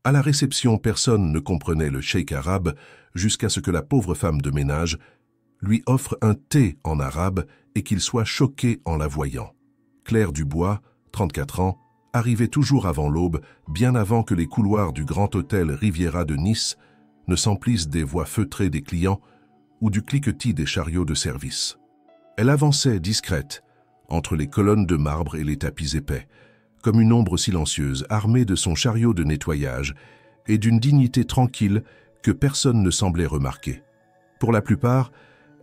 À la réception, personne ne comprenait le cheikh arabe jusqu'à ce que la pauvre femme de ménage lui offre un thé en arabe et qu'il soit choqué en la voyant. Claire Dubois, 34 ans, arrivait toujours avant l'aube, bien avant que les couloirs du grand hôtel Riviera de Nice ne s'emplissent des voix feutrées des clients ou du cliquetis des chariots de service. Elle avançait discrète, entre les colonnes de marbre et les tapis épais, comme une ombre silencieuse armée de son chariot de nettoyage et d'une dignité tranquille que personne ne semblait remarquer. Pour la plupart,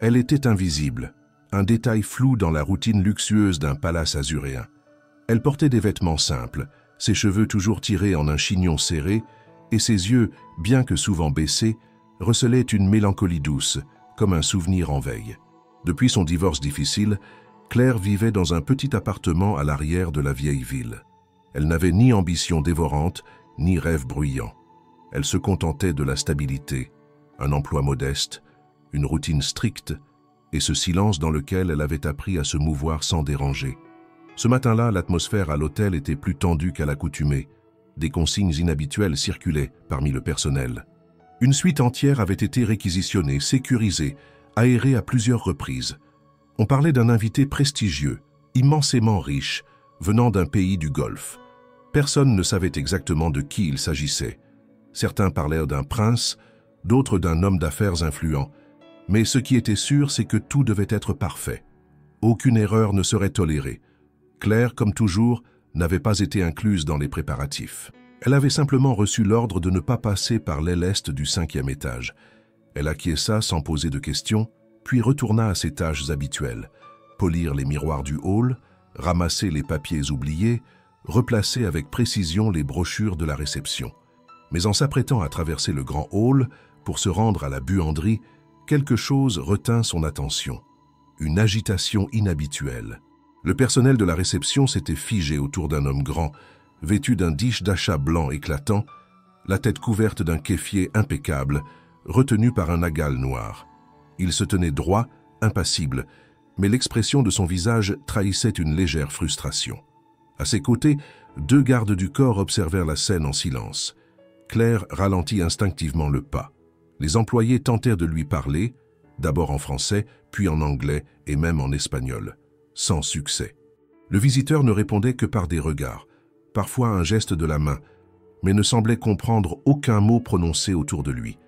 elle était invisible, un détail flou dans la routine luxueuse d'un palace azuréen. Elle portait des vêtements simples, ses cheveux toujours tirés en un chignon serré, et ses yeux, bien que souvent baissés, recelaient une mélancolie douce, comme un souvenir en veille. Depuis son divorce difficile, Claire vivait dans un petit appartement à l'arrière de la vieille ville. Elle n'avait ni ambition dévorante, ni rêve bruyant. Elle se contentait de la stabilité, un emploi modeste, une routine stricte et ce silence dans lequel elle avait appris à se mouvoir sans déranger. Ce matin-là, l'atmosphère à l'hôtel était plus tendue qu'à l'accoutumée. Des consignes inhabituelles circulaient parmi le personnel. Une suite entière avait été réquisitionnée, sécurisée, aérée à plusieurs reprises. On parlait d'un invité prestigieux, immensément riche, venant d'un pays du Golfe. Personne ne savait exactement de qui il s'agissait. Certains parlaient d'un prince, d'autres d'un homme d'affaires influent. Mais ce qui était sûr, c'est que tout devait être parfait. Aucune erreur ne serait tolérée. Claire, comme toujours, n'avait pas été incluse dans les préparatifs. Elle avait simplement reçu l'ordre de ne pas passer par l'aile est du 5e étage. Elle acquiesça sans poser de questions, puis retourna à ses tâches habituelles. Polir les miroirs du hall, ramasser les papiers oubliés, replacer avec précision les brochures de la réception. Mais en s'apprêtant à traverser le grand hall pour se rendre à la buanderie, quelque chose retint son attention. Une agitation inhabituelle. Le personnel de la réception s'était figé autour d'un homme grand, vêtu d'un dish d'achat blanc éclatant, la tête couverte d'un kéfier impeccable, retenu par un agal noir. Il se tenait droit, impassible, mais l'expression de son visage trahissait une légère frustration. À ses côtés, 2 gardes du corps observèrent la scène en silence. Claire ralentit instinctivement le pas. Les employés tentèrent de lui parler, d'abord en français, puis en anglais et même en espagnol. Sans succès. Le visiteur ne répondait que par des regards, parfois un geste de la main, mais ne semblait comprendre aucun mot prononcé autour de lui.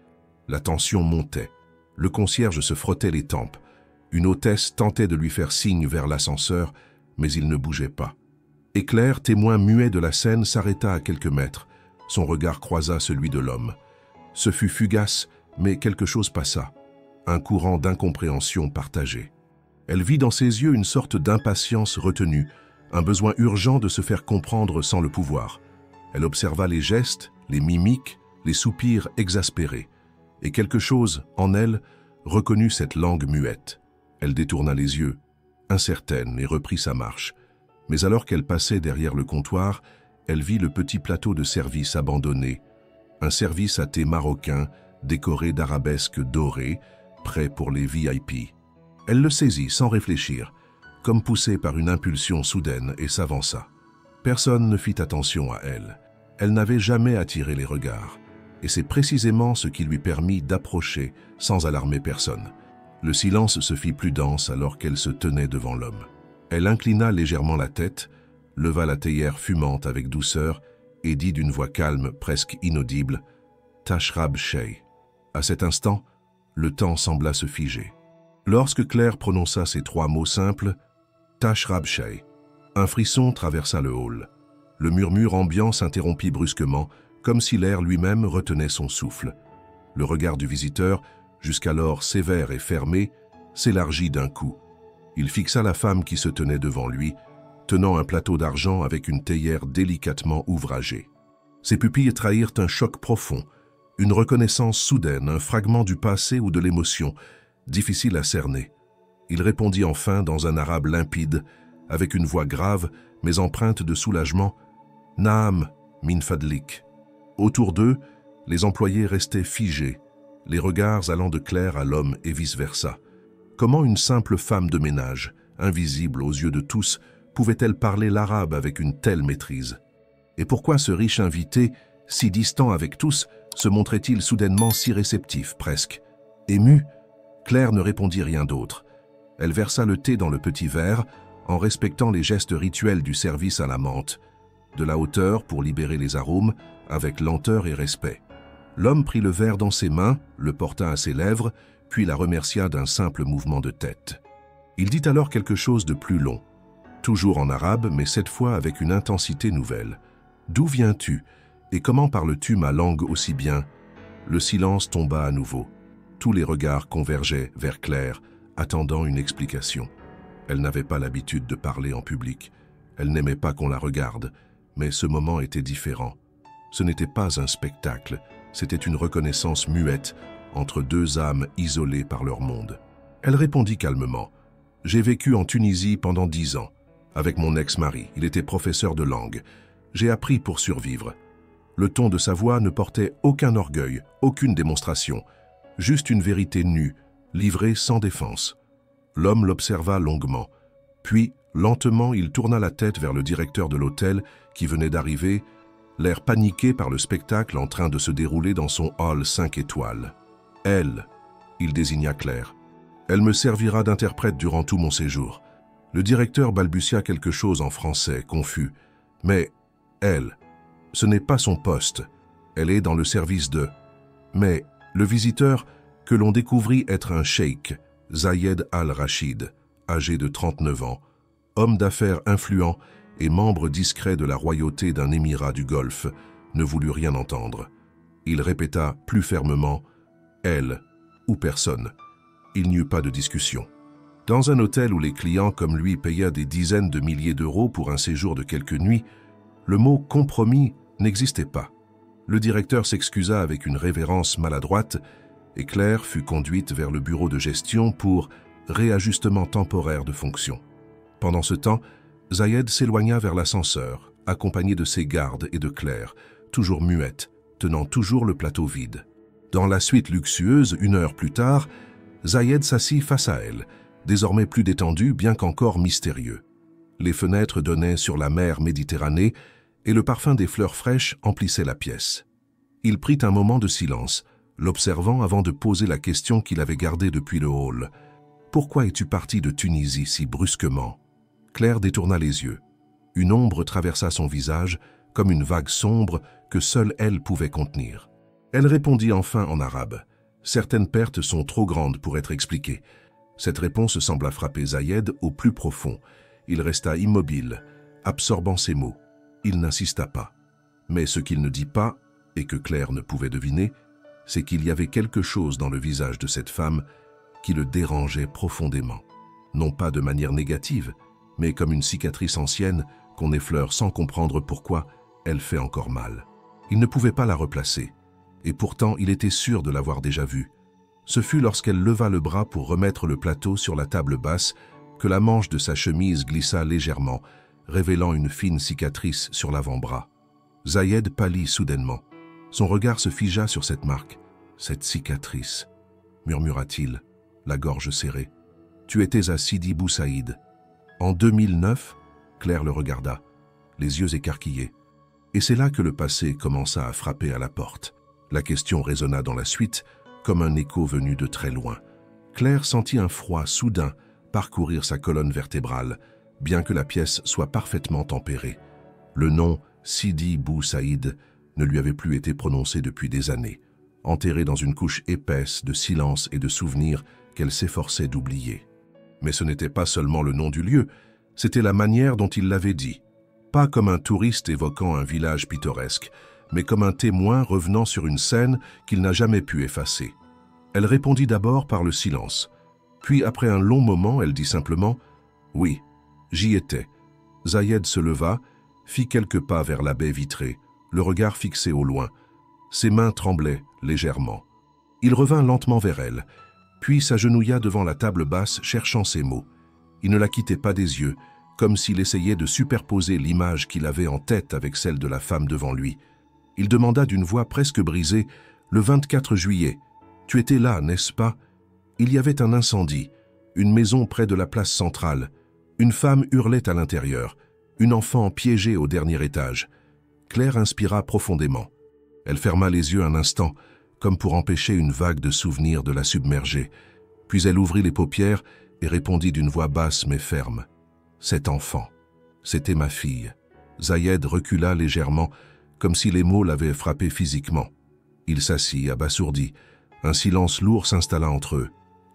La tension montait. Le concierge se frottait les tempes. Une hôtesse tentait de lui faire signe vers l'ascenseur, mais il ne bougeait pas. Et Claire, témoin muet de la scène, s'arrêta à quelques mètres. Son regard croisa celui de l'homme. Ce fut fugace, mais quelque chose passa. Un courant d'incompréhension partagée. Elle vit dans ses yeux une sorte d'impatience retenue, un besoin urgent de se faire comprendre sans le pouvoir. Elle observa les gestes, les mimiques, les soupirs exaspérés. Et quelque chose, en elle, reconnut cette langue muette. Elle détourna les yeux, incertaine, et reprit sa marche. Mais alors qu'elle passait derrière le comptoir, elle vit le petit plateau de service abandonné. Un service à thé marocain, décoré d'arabesques dorées, prêt pour les VIP. Elle le saisit sans réfléchir, comme poussée par une impulsion soudaine, et s'avança. Personne ne fit attention à elle. Elle n'avait jamais attiré les regards, et c'est précisément ce qui lui permit d'approcher sans alarmer personne. Le silence se fit plus dense alors qu'elle se tenait devant l'homme. Elle inclina légèrement la tête, leva la théière fumante avec douceur et dit d'une voix calme, presque inaudible, « Tashrab Shey ». À cet instant, le temps sembla se figer. Lorsque Claire prononça ces 3 mots simples, « Tashrab Shey », un frisson traversa le hall. Le murmure ambiant s'interrompit brusquement, comme si l'air lui-même retenait son souffle. Le regard du visiteur, jusqu'alors sévère et fermé, s'élargit d'un coup. Il fixa la femme qui se tenait devant lui, tenant un plateau d'argent avec une théière délicatement ouvragée. Ses pupilles trahirent un choc profond, une reconnaissance soudaine, un fragment du passé ou de l'émotion, difficile à cerner. Il répondit enfin dans un arabe limpide, avec une voix grave mais empreinte de soulagement, « Naam, min fadlik ». Autour d'eux, les employés restaient figés, les regards allant de Claire à l'homme et vice-versa. Comment une simple femme de ménage, invisible aux yeux de tous, pouvait-elle parler l'arabe avec une telle maîtrise? Et pourquoi ce riche invité, Si distant avec tous, se montrait-il soudainement si réceptif, presque. Émue, Claire ne répondit rien d'autre. Elle versa le thé dans le petit verre, en respectant les gestes rituels du service à la menthe. De la hauteur pour libérer les arômes, avec lenteur et respect. L'homme prit le verre dans ses mains, le porta à ses lèvres, puis la remercia d'un simple mouvement de tête. Il dit alors quelque chose de plus long, toujours en arabe, mais cette fois avec une intensité nouvelle. « D'où viens-tu? Et comment parles-tu ma langue aussi bien ?» Le silence tomba à nouveau. Tous les regards convergeaient vers Claire, attendant une explication. Elle n'avait pas l'habitude de parler en public. Elle n'aimait pas qu'on la regarde, mais ce moment était différent. Ce n'était pas un spectacle, c'était une reconnaissance muette entre deux âmes isolées par leur monde. Elle répondit calmement. « J'ai vécu en Tunisie pendant 10 ans, avec mon ex-mari. Il était professeur de langue. J'ai appris pour survivre. » Le ton de sa voix ne portait aucun orgueil, aucune démonstration, juste une vérité nue, livrée sans défense. L'homme l'observa longuement. Puis, lentement, il tourna la tête vers le directeur de l'hôtel qui venait d'arriver, l'air paniqué par le spectacle en train de se dérouler dans son hall 5 étoiles. « Elle », il désigna Claire. « Elle me servira d'interprète durant tout mon séjour. » Le directeur balbutia quelque chose en français, confus. « Mais, elle, ce n'est pas son poste. Elle est dans le service de... » Mais, le visiteur, que l'on découvrit être un cheikh, Zayed al-Rachid, âgé de 39 ans, homme d'affaires influent et membre discret de la royauté d'un émirat du Golfe, ne voulut rien entendre. Il répéta plus fermement « Elle ou personne ». Il n'y eut pas de discussion. Dans un hôtel où les clients comme lui payaient des dizaines de milliers d'euros pour un séjour de quelques nuits, le mot « compromis » n'existait pas. Le directeur s'excusa avec une révérence maladroite et Claire fut conduite vers le bureau de gestion pour réajustement temporaire de fonction. Pendant ce temps, Zayed s'éloigna vers l'ascenseur, accompagné de ses gardes et de Claire, toujours muette, tenant toujours le plateau vide. Dans la suite luxueuse, 1 heure plus tard, Zayed s'assit face à elle, désormais plus détendu, bien qu'encore mystérieux. Les fenêtres donnaient sur la mer Méditerranée et le parfum des fleurs fraîches emplissait la pièce. Il prit un moment de silence, l'observant avant de poser la question qu'il avait gardée depuis le hall. « Pourquoi es-tu parti de Tunisie si brusquement ?» Claire détourna les yeux. Une ombre traversa son visage, comme une vague sombre que seule elle pouvait contenir. Elle répondit enfin en arabe. Certaines pertes sont trop grandes pour être expliquées. Cette réponse sembla frapper Zayed au plus profond. Il resta immobile, absorbant ses mots. Il n'insista pas. Mais ce qu'il ne dit pas, et que Claire ne pouvait deviner, c'est qu'il y avait quelque chose dans le visage de cette femme qui le dérangeait profondément. Non pas de manière négative, mais comme une cicatrice ancienne qu'on effleure sans comprendre pourquoi elle fait encore mal. Il ne pouvait pas la replacer, et pourtant il était sûr de l'avoir déjà vue. Ce fut lorsqu'elle leva le bras pour remettre le plateau sur la table basse que la manche de sa chemise glissa légèrement, révélant une fine cicatrice sur l'avant-bras. Zayed pâlit soudainement. Son regard se figea sur cette marque. « Cette cicatrice », murmura-t-il, la gorge serrée. « Tu étais à Sidi Bou Saïd. » En 2009, Claire le regarda, les yeux écarquillés. Et c'est là que le passé commença à frapper à la porte. La question résonna dans la suite, comme un écho venu de très loin. Claire sentit un froid soudain parcourir sa colonne vertébrale, bien que la pièce soit parfaitement tempérée. Le nom Sidi Bou Saïd ne lui avait plus été prononcé depuis des années, enterré dans une couche épaisse de silence et de souvenirs qu'elle s'efforçait d'oublier. Mais ce n'était pas seulement le nom du lieu, c'était la manière dont il l'avait dit. Pas comme un touriste évoquant un village pittoresque, mais comme un témoin revenant sur une scène qu'il n'a jamais pu effacer. Elle répondit d'abord par le silence. Puis, après un long moment, elle dit simplement « Oui, j'y étais ». Zayed se leva, fit quelques pas vers la baie vitrée, le regard fixé au loin. Ses mains tremblaient légèrement. Il revint lentement vers elle, puis s'agenouilla devant la table basse, cherchant ses mots. Il ne la quittait pas des yeux, comme s'il essayait de superposer l'image qu'il avait en tête avec celle de la femme devant lui. Il demanda d'une voix presque brisée, « Le 24 juillet, tu étais là, n'est-ce pas ? Il y avait un incendie, une maison près de la place centrale. Une femme hurlait à l'intérieur, une enfant piégée au dernier étage. » Claire inspira profondément. Elle ferma les yeux un instant, comme pour empêcher une vague de souvenirs de la submerger. Puis elle ouvrit les paupières et répondit d'une voix basse mais ferme. « Cet enfant, c'était ma fille. » Zayed recula légèrement, comme si les mots l'avaient frappé physiquement. Il s'assit, abasourdi. Un silence lourd s'installa entre eux.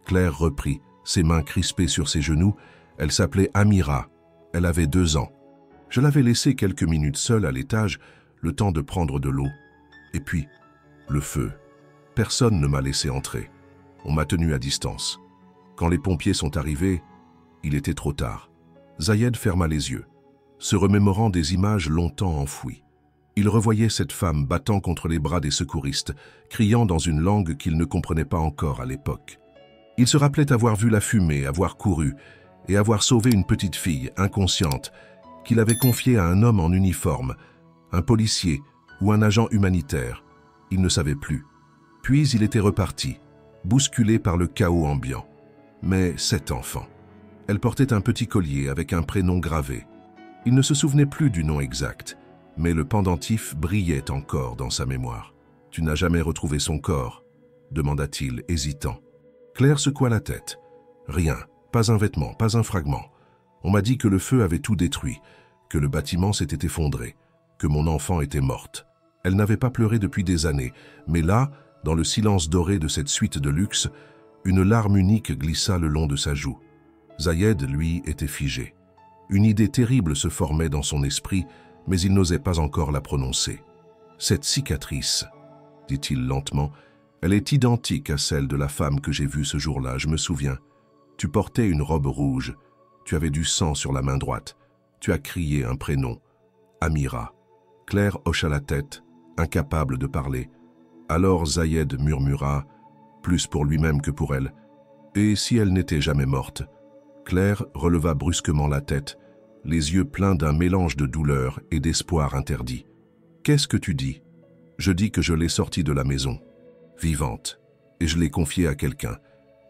Claire reprit, ses mains crispées sur ses genoux. Elle s'appelait Amira. Elle avait 2 ans. Je l'avais laissée quelques minutes seule à l'étage, le temps de prendre de l'eau. Et puis, le feu. Personne ne m'a laissé entrer. On m'a tenu à distance. Quand les pompiers sont arrivés, il était trop tard. Zayed ferma les yeux, se remémorant des images longtemps enfouies. Il revoyait cette femme battant contre les bras des secouristes, criant dans une langue qu'il ne comprenait pas encore à l'époque. Il se rappelait avoir vu la fumée, avoir couru, et avoir sauvé une petite fille, inconsciente, qu'il avait confiée à un homme en uniforme, un policier ou un agent humanitaire. Il ne savait plus. Puis il était reparti, bousculé par le chaos ambiant. Mais cet enfant, elle portait un petit collier avec un prénom gravé. Il ne se souvenait plus du nom exact, mais le pendentif brillait encore dans sa mémoire. « Tu n'as jamais retrouvé son corps ?» demanda-t-il, hésitant. Claire secoua la tête. « Rien, pas un vêtement, pas un fragment. On m'a dit que le feu avait tout détruit, que le bâtiment s'était effondré, que mon enfant était morte. » Elle n'avait pas pleuré depuis des années, mais là, dans le silence doré de cette suite de luxe, une larme unique glissa le long de sa joue. Zayed, lui, était figé. Une idée terrible se formait dans son esprit, mais il n'osait pas encore la prononcer. « Cette cicatrice, dit-il lentement, elle est identique à celle de la femme que j'ai vue ce jour-là, je me souviens. Tu portais une robe rouge, tu avais du sang sur la main droite, tu as crié un prénom, Amira. » Claire hocha la tête, incapable de parler. Alors Zayed murmura, plus pour lui-même que pour elle, « Et si elle n'était jamais morte ?» Claire releva brusquement la tête, les yeux pleins d'un mélange de douleur et d'espoir interdit. « Qu'est-ce que tu dis ?»« Je dis que je l'ai sortie de la maison, vivante, et je l'ai confiée à quelqu'un.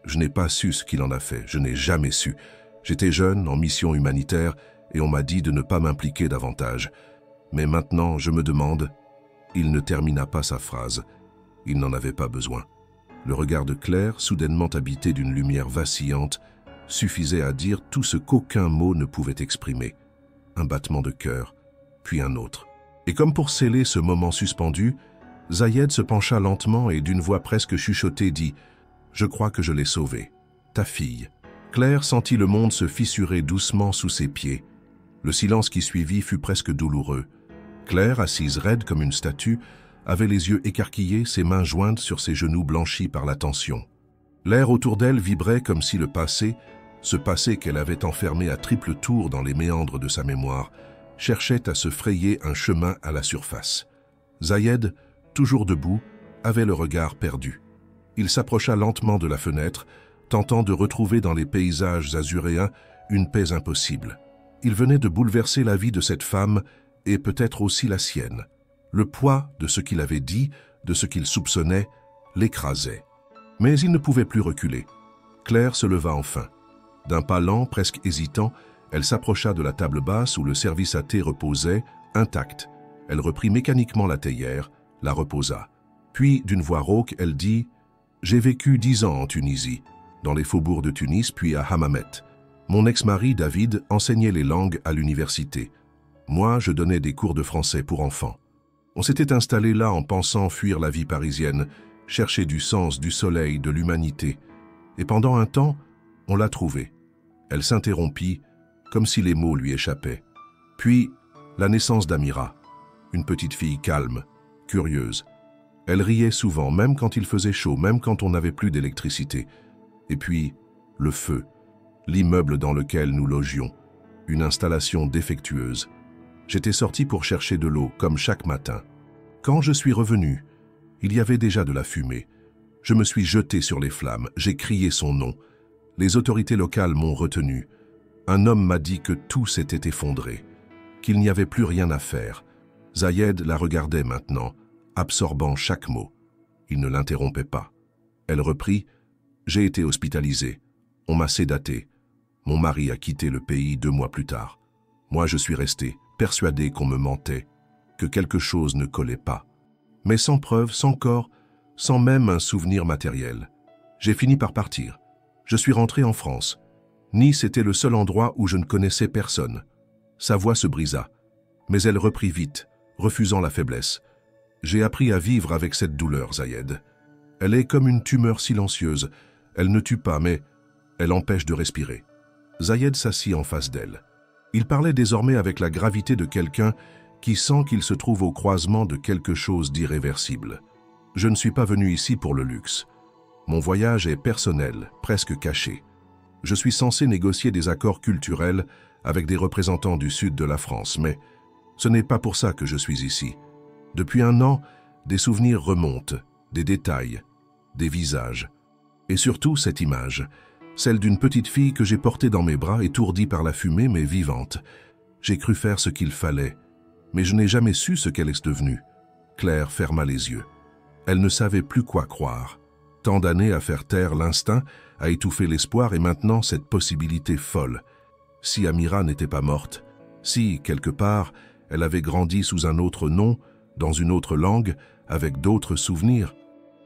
Je n'ai pas su ce qu'il en a fait, je n'ai jamais su. J'étais jeune, en mission humanitaire, et on m'a dit de ne pas m'impliquer davantage. Mais maintenant, je me demande... » Il ne termina pas sa phrase. Il n'en avait pas besoin. Le regard de Claire, soudainement habité d'une lumière vacillante, suffisait à dire tout ce qu'aucun mot ne pouvait exprimer. Un battement de cœur, puis un autre. Et comme pour sceller ce moment suspendu, Zayed se pencha lentement et d'une voix presque chuchotée dit « Je crois que je l'ai sauvée. Ta fille. » Claire sentit le monde se fissurer doucement sous ses pieds. Le silence qui suivit fut presque douloureux. Claire, assise raide comme une statue, avait les yeux écarquillés, ses mains jointes sur ses genoux blanchis par la tension. L'air autour d'elle vibrait comme si le passé, ce passé qu'elle avait enfermé à triple tour dans les méandres de sa mémoire, cherchait à se frayer un chemin à la surface. Zayed, toujours debout, avait le regard perdu. Il s'approcha lentement de la fenêtre, tentant de retrouver dans les paysages azuréens une paix impossible. Il venait de bouleverser la vie de cette femme et peut-être aussi la sienne. Le poids de ce qu'il avait dit, de ce qu'il soupçonnait, l'écrasait. Mais il ne pouvait plus reculer. Claire se leva enfin. D'un pas lent, presque hésitant, elle s'approcha de la table basse où le service à thé reposait, intact. Elle reprit mécaniquement la théière, la reposa. Puis, d'une voix rauque, elle dit « J'ai vécu 10 ans en Tunisie, dans les faubourgs de Tunis, puis à Hammamet. Mon ex-mari, David, enseignait les langues à l'université. Moi, je donnais des cours de français pour enfants. On s'était installé là en pensant fuir la vie parisienne, chercher du sens, du soleil, de l'humanité. Et pendant un temps, on l'a trouvée. Elle s'interrompit, comme si les mots lui échappaient. Puis, la naissance d'Amira, une petite fille calme, curieuse. Elle riait souvent, même quand il faisait chaud, même quand on n'avait plus d'électricité. Et puis, le feu, l'immeuble dans lequel nous logions, une installation défectueuse. J'étais sorti pour chercher de l'eau, comme chaque matin. Quand je suis revenu, il y avait déjà de la fumée. Je me suis jeté sur les flammes, j'ai crié son nom. Les autorités locales m'ont retenu. Un homme m'a dit que tout s'était effondré, qu'il n'y avait plus rien à faire. Zayed la regardait maintenant, absorbant chaque mot. Il ne l'interrompait pas. Elle reprit « J'ai été hospitalisée. On m'a sédaté. Mon mari a quitté le pays 2 mois plus tard. Moi, je suis resté, persuadé qu'on me mentait, que quelque chose ne collait pas. mais sans preuve, sans corps, sans même un souvenir matériel. J'ai fini par partir. Je suis rentré en France. Nice était le seul endroit où je ne connaissais personne. Sa voix se brisa, mais elle reprit vite, refusant la faiblesse. J'ai appris à vivre avec cette douleur, Zayed. Elle est comme une tumeur silencieuse. Elle ne tue pas, mais elle empêche de respirer. Zayed s'assit en face d'elle. Il parlait désormais avec la gravité de quelqu'un qui sent qu'il se trouve au croisement de quelque chose d'irréversible. Je ne suis pas venu ici pour le luxe. Mon voyage est personnel, presque caché. Je suis censé négocier des accords culturels avec des représentants du sud de la France, mais ce n'est pas pour ça que je suis ici. Depuis un an, des souvenirs remontent, des détails, des visages. Et surtout cette image, celle d'une petite fille que j'ai portée dans mes bras, étourdie par la fumée mais vivante. J'ai cru faire ce qu'il fallait, mais je n'ai jamais su ce qu'elle est devenue. Claire ferma les yeux. Elle ne savait plus quoi croire. Tant d'années à faire taire l'instinct, à étouffer l'espoir et maintenant cette possibilité folle. Si Amira n'était pas morte, si, quelque part, elle avait grandi sous un autre nom, dans une autre langue, avec d'autres souvenirs.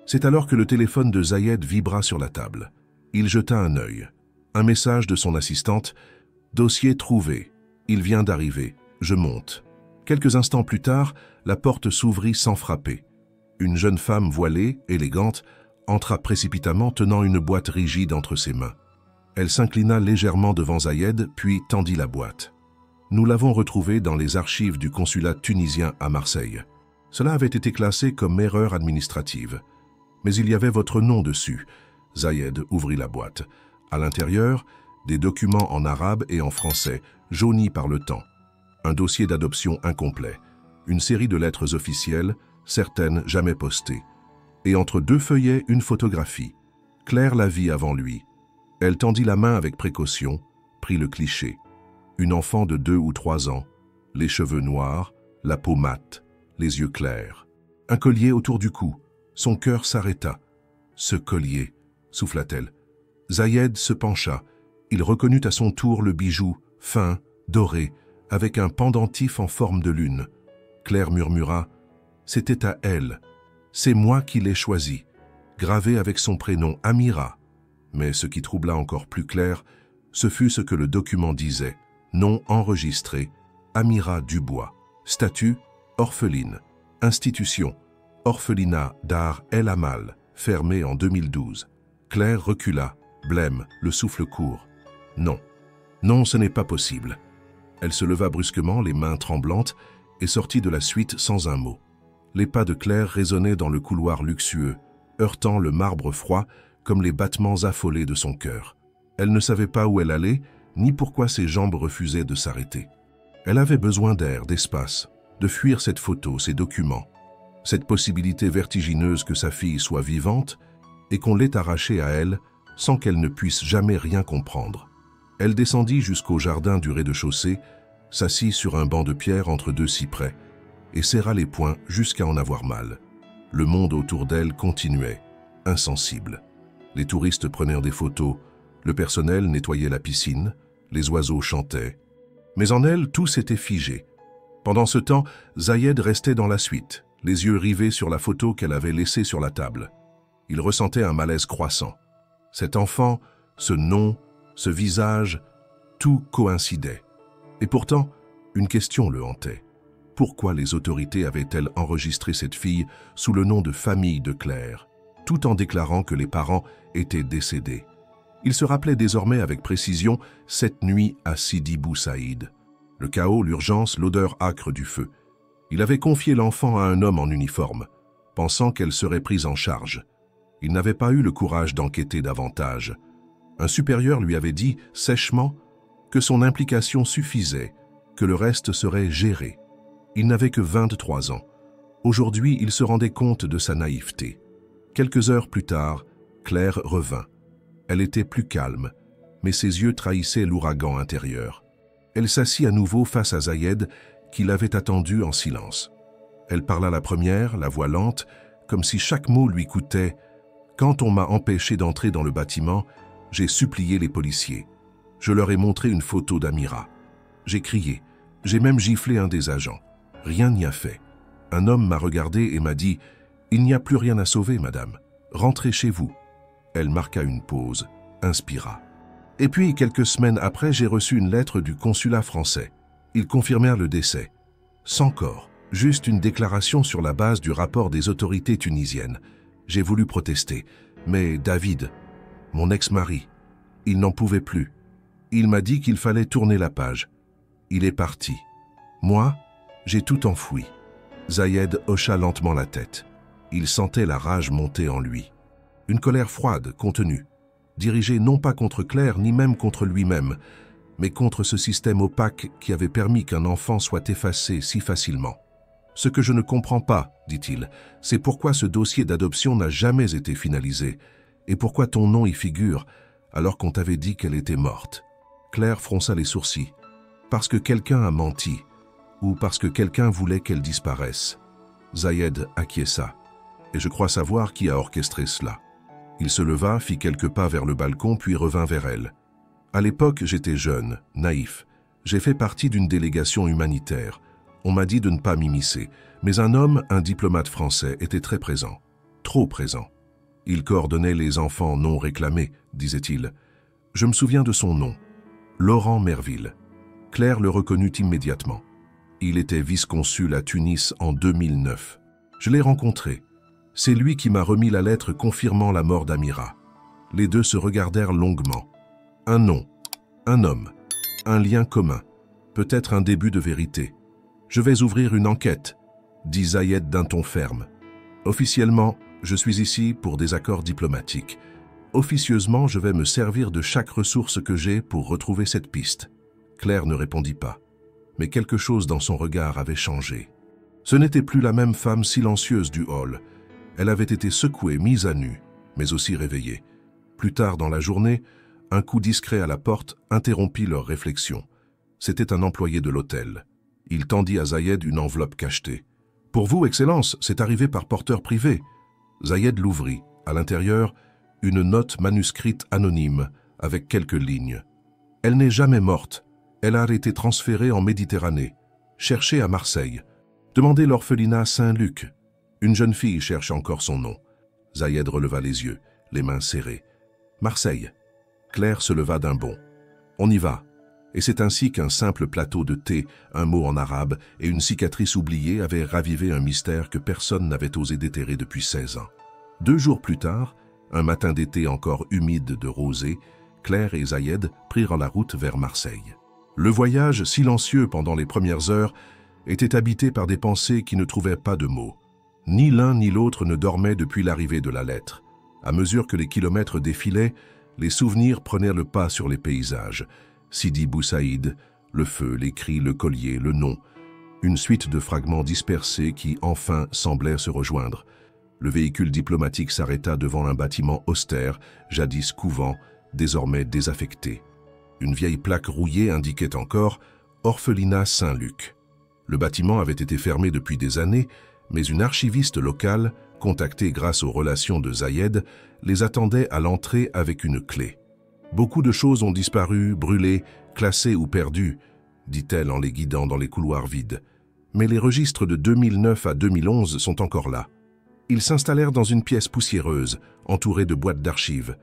C'est alors que le téléphone de Zayed vibra sur la table. Il jeta un œil. Un message de son assistante. « Dossier trouvé. Il vient d'arriver. Je monte. » Quelques instants plus tard, la porte s'ouvrit sans frapper. Une jeune femme voilée, élégante, entra précipitamment tenant une boîte rigide entre ses mains. Elle s'inclina légèrement devant Zayed, puis tendit la boîte. Nous l'avons retrouvée dans les archives du consulat tunisien à Marseille. Cela avait été classé comme erreur administrative. Mais il y avait votre nom dessus. Zayed ouvrit la boîte. À l'intérieur, des documents en arabe et en français, jaunis par le temps. Un dossier d'adoption incomplet. Une série de lettres officielles, certaines jamais postées. Et entre deux feuillets, une photographie. Claire la vit avant lui. Elle tendit la main avec précaution, prit le cliché. Une enfant de 2 ou 3 ans, les cheveux noirs, la peau mate, les yeux clairs. Un collier autour du cou. Son cœur s'arrêta. Ce collier, souffla-t-elle. Zayed se pencha. Il reconnut à son tour le bijou, fin, doré, avec un pendentif en forme de lune. Claire murmura « C'était à elle. C'est moi qui l'ai choisi. » Gravé avec son prénom Amira. Mais ce qui troubla encore plus Claire, ce fut ce que le document disait. Nom enregistré, Amira Dubois. Statut, orpheline. Institution, orphelinat Dar El Amal, fermé en 2012. Claire recula, blême, le souffle court. Non, non, ce n'est pas possible. Elle se leva brusquement, les mains tremblantes, et sortit de la suite sans un mot. Les pas de Claire résonnaient dans le couloir luxueux, heurtant le marbre froid comme les battements affolés de son cœur. Elle ne savait pas où elle allait, ni pourquoi ses jambes refusaient de s'arrêter. Elle avait besoin d'air, d'espace, de fuir cette photo, ces documents, cette possibilité vertigineuse que sa fille soit vivante et qu'on l'ait arrachée à elle sans qu'elle ne puisse jamais rien comprendre. Elle descendit jusqu'au jardin du rez-de-chaussée, s'assit sur un banc de pierre entre 2 cyprès et serra les poings jusqu'à en avoir mal. Le monde autour d'elle continuait, insensible. Les touristes prenaient des photos, le personnel nettoyait la piscine, les oiseaux chantaient. Mais en elle, tout s'était figé. Pendant ce temps, Zayed restait dans la suite, les yeux rivés sur la photo qu'elle avait laissée sur la table. Il ressentait un malaise croissant. Cet enfant, ce nom, ce visage, tout coïncidait. Et pourtant, une question le hantait. Pourquoi les autorités avaient-elles enregistré cette fille sous le nom de famille de Claire, tout en déclarant que les parents étaient décédés? Il se rappelait désormais avec précision cette nuit à Sidi Bou Saïd. Le chaos, l'urgence, l'odeur âcre du feu. Il avait confié l'enfant à un homme en uniforme, pensant qu'elle serait prise en charge. Il n'avait pas eu le courage d'enquêter davantage. Un supérieur lui avait dit, sèchement, que son implication suffisait, que le reste serait géré. Il n'avait que 23 ans. Aujourd'hui, il se rendait compte de sa naïveté. Quelques heures plus tard, Claire revint. Elle était plus calme, mais ses yeux trahissaient l'ouragan intérieur. Elle s'assit à nouveau face à Zayed, qui l'avait attendue en silence. Elle parla la première, la voix lente, comme si chaque mot lui coûtait « Quand on m'a empêché d'entrer dans le bâtiment, j'ai supplié les policiers. Je leur ai montré une photo d'Amira. J'ai crié, j'ai même giflé un des agents. Rien n'y a fait. Un homme m'a regardé et m'a dit Il n'y a plus rien à sauver, madame. Rentrez chez vous. Elle marqua une pause, inspira. Et puis, quelques semaines après, j'ai reçu une lettre du consulat français. Ils confirmèrent le décès. Sans corps, juste une déclaration sur la base du rapport des autorités tunisiennes. J'ai voulu protester, mais David, mon ex-mari, il n'en pouvait plus. Il m'a dit qu'il fallait tourner la page. Il est parti. Moi, j'ai tout enfoui. Zayed hocha lentement la tête. Il sentait la rage monter en lui. Une colère froide, contenue, dirigée non pas contre Claire ni même contre lui-même, mais contre ce système opaque qui avait permis qu'un enfant soit effacé si facilement. « Ce que je ne comprends pas, dit-il, c'est pourquoi ce dossier d'adoption n'a jamais été finalisé et pourquoi ton nom y figure alors qu'on t'avait dit qu'elle était morte. » Claire fronça les sourcils. « Parce que quelqu'un a menti ou parce que quelqu'un voulait qu'elle disparaisse. » Zayed acquiesça. « Et je crois savoir qui a orchestré cela. » Il se leva, fit quelques pas vers le balcon, puis revint vers elle. « À l'époque, j'étais jeune, naïf. J'ai fait partie d'une délégation humanitaire. On m'a dit de ne pas m'immiscer, mais un homme, un diplomate français, était très présent. Trop présent. Il coordonnait les enfants non réclamés, disait-il. Je me souviens de son nom. Laurent Merville. Claire le reconnut immédiatement. Il était vice-consul à Tunis en 2009. Je l'ai rencontré. C'est lui qui m'a remis la lettre confirmant la mort d'Amira. Les deux se regardèrent longuement. Un nom, un homme, un lien commun, peut-être un début de vérité. Je vais ouvrir une enquête, dit Zayed d'un ton ferme. Officiellement, je suis ici pour des accords diplomatiques. Officieusement, je vais me servir de chaque ressource que j'ai pour retrouver cette piste. Claire ne répondit pas, mais quelque chose dans son regard avait changé. Ce n'était plus la même femme silencieuse du hall. Elle avait été secouée, mise à nu, mais aussi réveillée. Plus tard dans la journée, un coup discret à la porte interrompit leur réflexion. C'était un employé de l'hôtel. Il tendit à Zayed une enveloppe cachetée. « Pour vous, Excellence, c'est arrivé par porteur privé. » Zayed l'ouvrit. À l'intérieur, une note manuscrite anonyme, avec quelques lignes. « Elle n'est jamais morte. Elle a été transférée en Méditerranée. Cherchée à Marseille. Demandez l'orphelinat Saint-Luc. Une jeune fille cherche encore son nom. » Zayed releva les yeux, les mains serrées. « Marseille. » Claire se leva d'un bond. « On y va. » Et c'est ainsi qu'un simple plateau de thé, un mot en arabe et une cicatrice oubliée avaient ravivé un mystère que personne n'avait osé déterrer depuis 16 ans. 2 jours plus tard, un matin d'été encore humide de rosée, Claire et Zayed prirent la route vers Marseille. Le voyage, silencieux pendant les premières heures, était habité par des pensées qui ne trouvaient pas de mots. Ni l'un ni l'autre ne dormait depuis l'arrivée de la lettre. À mesure que les kilomètres défilaient, les souvenirs prenaient le pas sur les paysages. Sidi Bou Saïd, le feu, les cris, le collier, le nom. Une suite de fragments dispersés qui, enfin, semblaient se rejoindre. Le véhicule diplomatique s'arrêta devant un bâtiment austère, jadis couvent, désormais désaffecté. Une vieille plaque rouillée indiquait encore « Orphelinat Saint-Luc ». Le bâtiment avait été fermé depuis des années, mais une archiviste locale, contactée grâce aux relations de Zayed, les attendait à l'entrée avec une clé. « Beaucoup de choses ont disparu, brûlées, classées ou perdues, » dit-elle en les guidant dans les couloirs vides. « Mais les registres de 2009 à 2011 sont encore là. » Ils s'installèrent dans une pièce poussiéreuse, entourée de boîtes d'archives.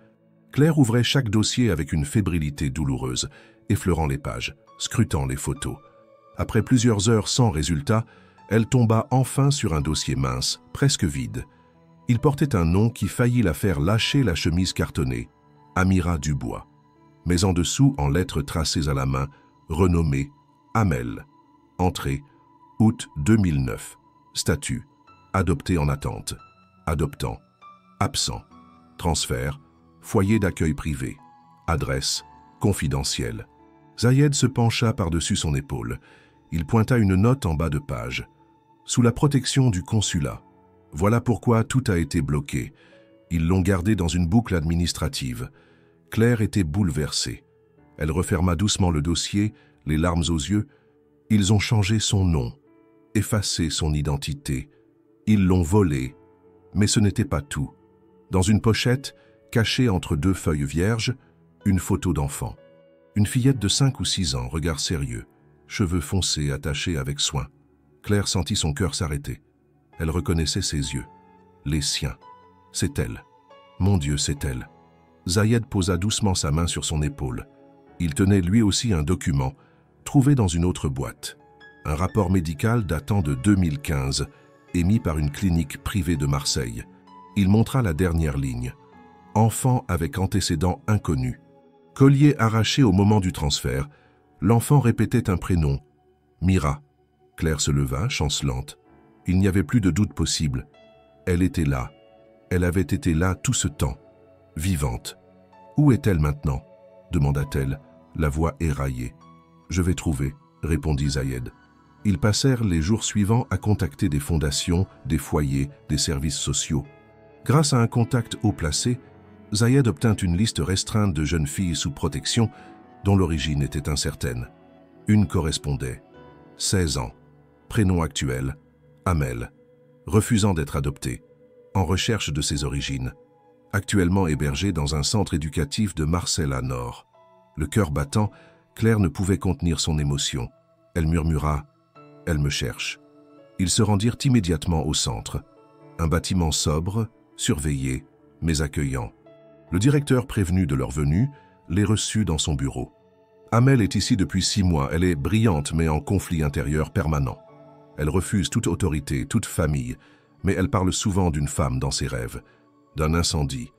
Claire ouvrait chaque dossier avec une fébrilité douloureuse, effleurant les pages, scrutant les photos. Après plusieurs heures sans résultat, elle tomba enfin sur un dossier mince, presque vide. Il portait un nom qui faillit la faire lâcher la chemise cartonnée. Amira Dubois. Mais en dessous, en lettres tracées à la main, renommé Amel. Entrée, août 2009. Statut, adopté en attente. Adoptant, absent. Transfert, foyer d'accueil privé. Adresse, confidentielle. Zayed se pencha par-dessus son épaule. Il pointa une note en bas de page. Sous la protection du consulat. Voilà pourquoi tout a été bloqué. Ils l'ont gardé dans une boucle administrative. Claire était bouleversée. Elle referma doucement le dossier, les larmes aux yeux. Ils ont changé son nom, effacé son identité. Ils l'ont volé, mais ce n'était pas tout. Dans une pochette, cachée entre 2 feuilles vierges, une photo d'enfant. Une fillette de 5 ou 6 ans, regard sérieux, cheveux foncés attachés avec soin. Claire sentit son cœur s'arrêter. Elle reconnaissait ses yeux. Les siens. C'est elle. Mon Dieu, c'est elle. Zayed posa doucement sa main sur son épaule. Il tenait lui aussi un document, trouvé dans une autre boîte. Un rapport médical datant de 2015, émis par une clinique privée de Marseille. Il montra la dernière ligne. Enfant avec antécédents inconnus. Collier arraché au moment du transfert, l'enfant répétait un prénom. Mira. Claire se leva, chancelante. Il n'y avait plus de doute possible. Elle était là. Elle avait été là tout ce temps. Vivante. Où est-elle maintenant? Demanda-t-elle, la voix éraillée. Je vais trouver, répondit Zayed. Ils passèrent les jours suivants à contacter des fondations, des foyers, des services sociaux. Grâce à un contact haut placé, Zayed obtint une liste restreinte de jeunes filles sous protection dont l'origine était incertaine. Une correspondait. 16 ans. Prénom actuel, Amel. Refusant d'être adoptée. En recherche de ses origines. Actuellement hébergée dans un centre éducatif de Marseille-à-Nord. Le cœur battant, Claire ne pouvait contenir son émotion. Elle murmura « Elle me cherche ». Ils se rendirent immédiatement au centre. Un bâtiment sobre, surveillé, mais accueillant. Le directeur prévenu de leur venue les reçut dans son bureau. Amel est ici depuis 6 mois. Elle est brillante mais en conflit intérieur permanent. Elle refuse toute autorité, toute famille, mais elle parle souvent d'une femme dans ses rêves, d'un incendie,